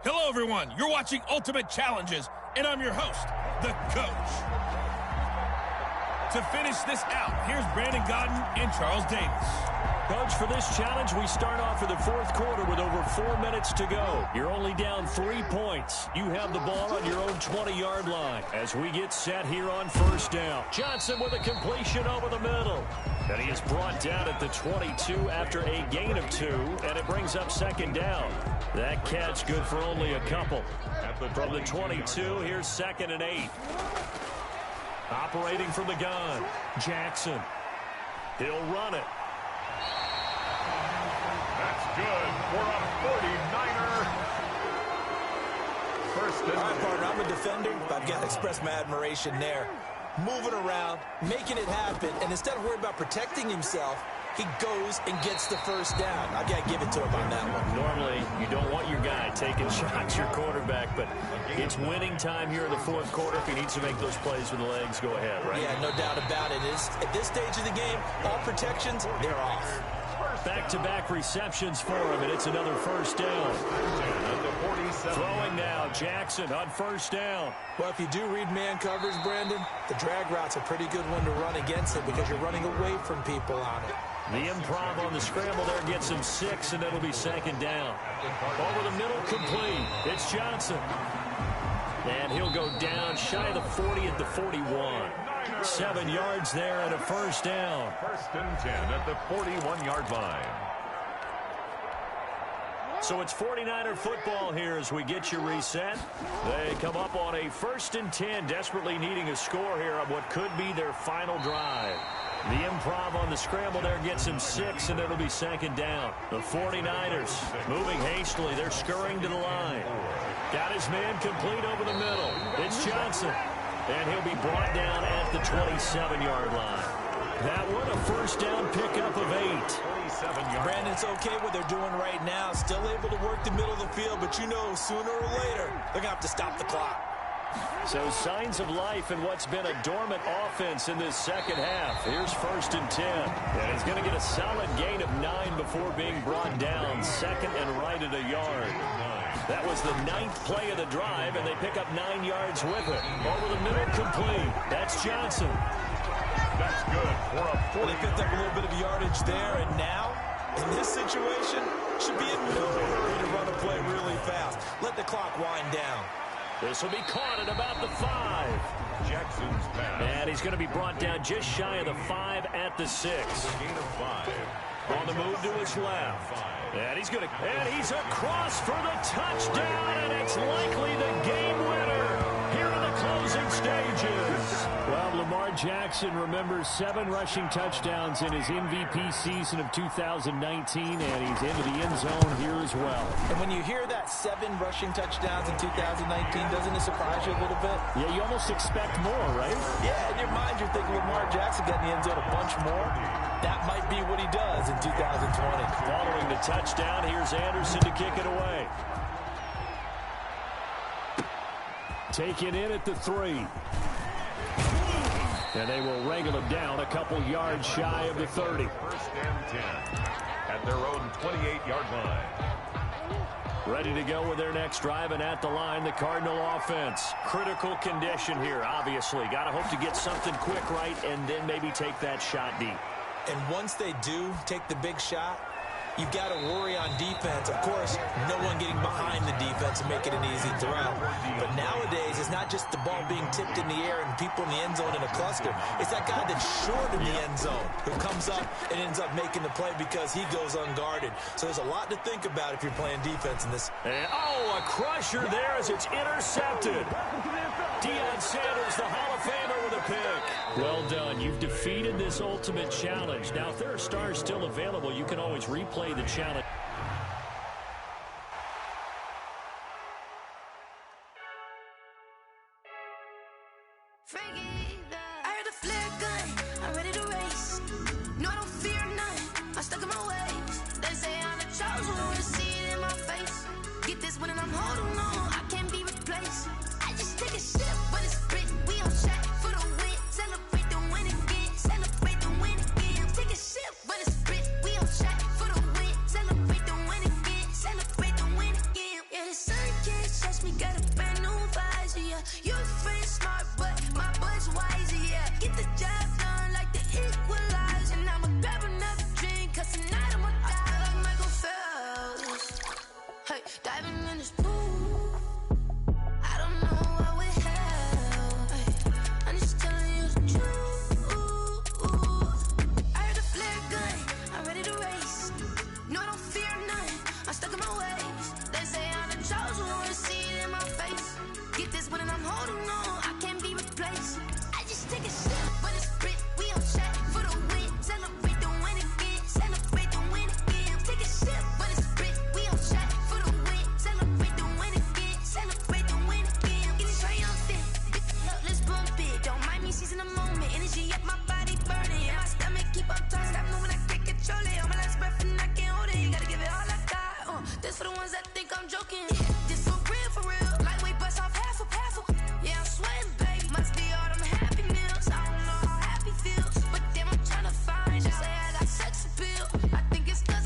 Hello, everyone. You're watching Ultimate Challenges, and I'm your host, the Coach. To finish this out, here's Brandon Godden and Charles Davis. Coach, for this challenge, we start off in the fourth quarter with over 4 minutes to go. You're only down 3 points. You have the ball on your own 20-yard line as we get set here on first down. Johnson with a completion over the middle. And he is brought down at the 22 after a gain of 2, and it brings up second down. That catch good for only a couple. From the 22, here's 2nd and 8. Operating from the gun, Jackson. He'll run it. That's good for a 49er. First and all right, partner, I'm a defender, but I've got to express my admiration there. Moving around, making it happen, and instead of worrying about protecting himself, he goes and gets the first down. I got to give it to him on that one. Normally, you don't want your guy taking shots, your quarterback, but it's winning time here in the fourth quarter. If he needs to make those plays with the legs, go ahead, right? Yeah, no doubt about it. At this stage of the game, all protections, they're off. Back-to-back receptions for him, and it's another first down. Throwing now, Jackson on first down. Well, if you do read man coverage, Brandon, the drag route's a pretty good one to run against it because you're running away from people on it. The improv on the scramble there gets him 6, and it'll be second down. Over the middle, complete. It's Johnson. And he'll go down shy of the 40 at the 41. 7 yards there and a first down. First and 10 at the 41-yard line. So it's 49er football here as we get you reset. They come up on a first and 10, desperately needing a score here on what could be their final drive. The improv on the scramble there gets him 6, and it'll be second down. The 49ers moving hastily. They're scurrying to the line. Got his man complete over the middle. It's Johnson. And he'll be brought down at the 27-yard line. That one a first down pickup of 8. Brandon, it's okay what they're doing right now. Still able to work the middle of the field, but you know sooner or later they're going to have to stop the clock. So signs of life in what's been a dormant offense in this second half. Here's first and 10. And he's going to get a solid gain of 9 before being brought down. Second and right at a yard. That was the 9th play of the drive, and they pick up 9 yards with it. Over the middle, complete. That's Johnson. That's good for a 40. They picked up a little bit of yardage there, and now, in this situation, should be in no hurry to run a play really fast. Let the clock wind down. This will be caught at about the 5. Jackson's pass. And he's going to be brought down just shy of the 5 at the 6. Gain of 5. On the move to his left. And he's across for the touchdown, and it's likely the game winner here in the closing stages. Well, Lamar Jackson remembers 7 rushing touchdowns in his MVP season of 2019, and he's into the end zone here as well. And when you hear that 7 rushing touchdowns in 2019, doesn't it surprise you a little bit? Yeah, you almost expect more, right? Yeah, in your mind you're thinking Lamar Jackson got in the end zone a bunch more. That might be what he does in 2020. Following the touchdown, here's Anderson to kick it away. Taken in at the 3. And they will wrangle him down a couple yards shy of the 30. First and 10 at their own 28-yard line. Ready to go with their next drive, and at the line, the Cardinal offense. Critical condition here, obviously. Got to hope to get something quick right and then maybe take that shot deep. And once they do take the big shot, you've got to worry on defense. Of course, no one getting behind the defense and make it an easy throw. But nowadays, it's not just the ball being tipped in the air and people in the end zone in a cluster. It's that guy that's short in the end zone who comes up and ends up making the play because he goes unguarded. So there's a lot to think about if you're playing defense in this. And, a crusher there as it's intercepted. Deion Sanders, the Hall of Famer, with a pick. Well done. You've defeated this ultimate challenge. Now, if there are stars still available, you can always replay the challenge. I heard a flare gun, I'm ready to race. No, I don't fear none, I'm stuck in my ways. They say I'm the chosen one, to see it in my face. Get this one and I'm holding on, I can't be replaced. I just take a sip, but it's written, we on track for the win. Celebrate the win again, celebrate the win again. Take a sip, but it's written, we on track for the win. Celebrate the win again, celebrate the win again. Yeah, the sun can't touch me, got a brand new visor, yeah. You're friend smart, but my bud's wiser, yeah. Get the job done like the equalizer. And I'ma grab another drink, cause tonight I'ma die like Michael Phelps. Hey, diving in this pool, I don't know what we have. Hey, I'm just telling you the truth. I heard a flare gun, I'm ready to race. No, I don't fear none, I'm stuck in my ways. They say I'm the chosen one, to see it in my face. Get this one and I'm holding on, I can't be replaced. I just take a sip, but it's written, we on track for the win. Celebrate the win again, celebrate the win again. Take a sip, but it's written, we on track for the win. Celebrate the win again, celebrate the win again. Get it triumphant, let's bump it. Don't mind me seizing the moment, energy up my body burning. And my stomach keep on turning, stop moving, I can't control it. On my last breath and I can't hold it, you gotta give it all I got. This for the ones that think I'm joking. This for real, lightweight bust off half a. Yeah, I'm sweating, baby, must be all them happy meals. I don't know how happy feels, but damn, I'm trying to find you. Say I got sex appeal, I think it's good.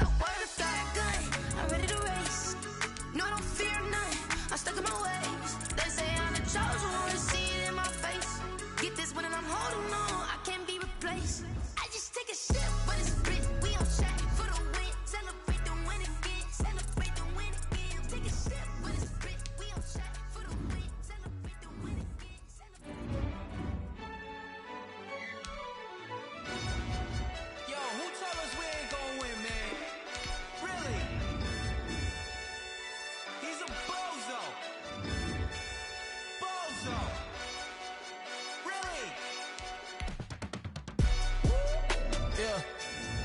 holding on, I can't be replaced. I just take a sip, but it's split. We on shot for the win. Celebrate the win again. Celebrate the win again. Take a sip, but it's split. We on shot for the win. Celebrate the win again. Yo, who told us we ain't gonna win, man? Really? He's a bozo. Bozo. Really? Yeah,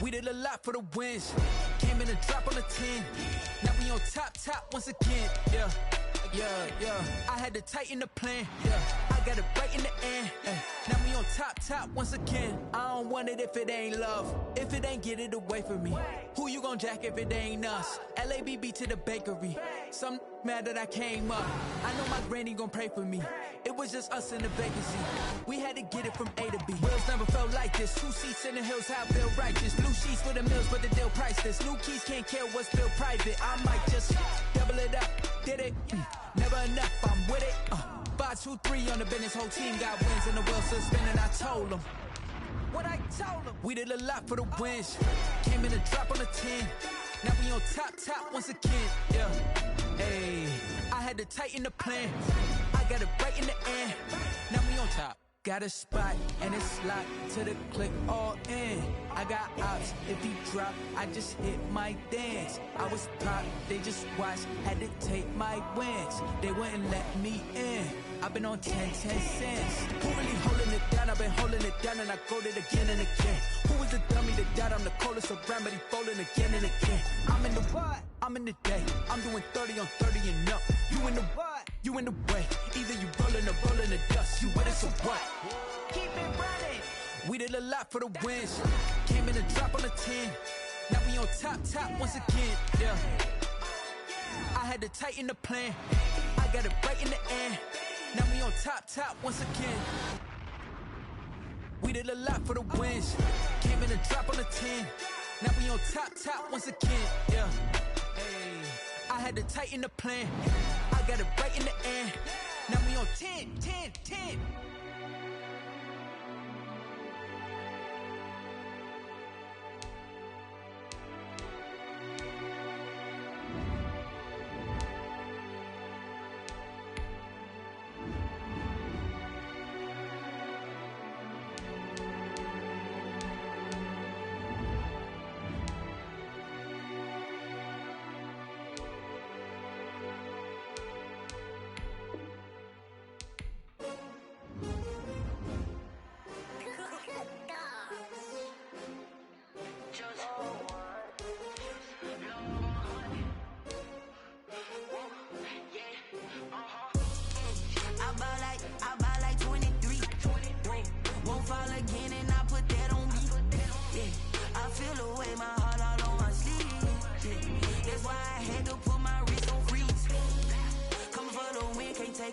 we did a lot for the wins. Came in a drop on a 10. Now we on top once again. Yeah. I had to tighten the plan. Yeah, I got it right in the end. Now we on top once again. I don't want it if it ain't love. If it ain't, get it away from me. Who you gon' jack if it ain't us? LABB to the bakery. Some mad that I came up. I know my granny gon' pray for me. It was just us in the vacancy. We had to get it from A to B. Wheels never felt like this. 2 seats in the hills, how I feel righteous. Blue sheets for the mills, but the deal priceless. New keys can't care what's still private. I might just double it up. Did it? Never enough, I'm with it. 5, 2, 3 on the business. Whole team got wins and the wheels still spinning. I told them what I told them. We did a lot for the wins. Came in a drop on a 10. Now we on top once again. Yeah. Hey, I had to tighten the plan. I got it right in the end. Now we on top. Got a spot and it's locked to the click all in. I got ops, if he drop, I just hit my dance. I was pop, they just watched, had to take my wins. They wouldn't let me in. I've been on 10 cents. Who really holding it down? I've been holding it down and I go it again and again. Who was the dummy that died? I'm the coldest around, but he folding again and again. I'm in the what? I'm in the day. I'm doing 30 on 30 and up. You in the what? You in the way. Either you rolling or rolling the dust. You with us or what? Keep it running. We did a lot for the wins. Came in a drop on a 10. Now we on top once again. Yeah. I had to tighten the plan. I got it right in the end. Now we on top once again. We did a lot for the wins. Came in a drop on a 10. Now we on top once again. Yeah. Hey, I had to tighten the plan. I got it right in the end. Now we on 10.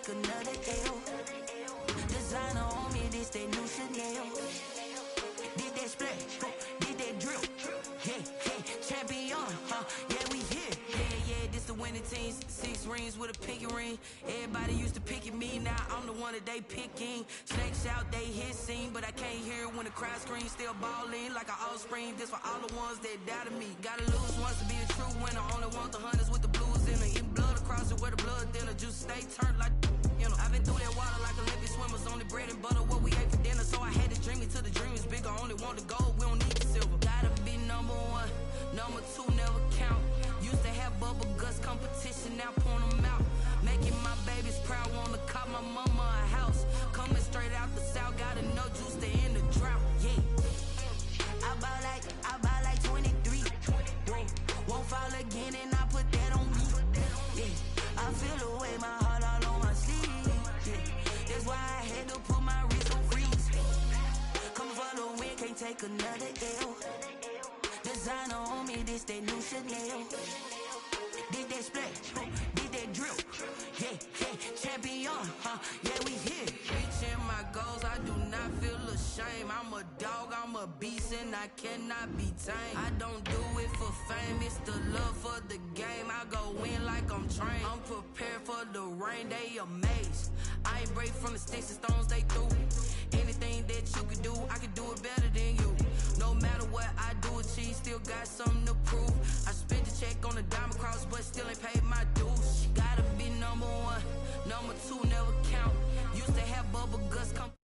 Another L. Designer on me, this that new Chanel. Did that splash, did that drill. Yeah, champion, yeah, we here. Yeah, this the winning teams. 6 rings with a pinky ring. Everybody used to pick at me, now I'm the one that they picking. Snakes out, they hit scene, but I can't hear it when the crowd screams. Still balling like an offspring. This for all the ones that doubted me. Gotta lose once to be a true winner. Only want the hunters with the blues in it. In blood across it where the blood thinner. Juice stay turned like, you know. I've been through that water like Olympic swimmers. Only bread and butter what we ate for dinner. So I had to dream it till the dream is bigger. Only want the gold, we don't need the silver. Gotta be number 1, number 2 never count. Used to have bubble guts competition, now point them out. Making my babies proud, wanna cop my mama a house. Coming straight out the south, gotta know juice to end the drought. Yeah, I buy like 23. Won't fall again and I put that on me. Yeah, I feel the way, my heart all on my sleeve. Yeah, that's why I had to put my wrist on freeze. Come for the win, can't take another L. Designer on me, this that new Chanel. Did that splash, did that drill. Yeah, champion, yeah, we here. Reaching my goals, I do not feel ashamed. I'm a dog, I'm a beast, and I cannot be tamed. I don't do it for fame, it's the love for the game. I go in like I'm trained. I'm prepared for the rain, they amazed. I ain't break from the sticks and stones they threw. Anything everything that you could do, I could do it better than you. No matter what I do achieve, still got something to prove. I spent the check on the diamond cross, but still ain't paid my dues. Gotta be number one, number two never count. Used to have bubble guts come.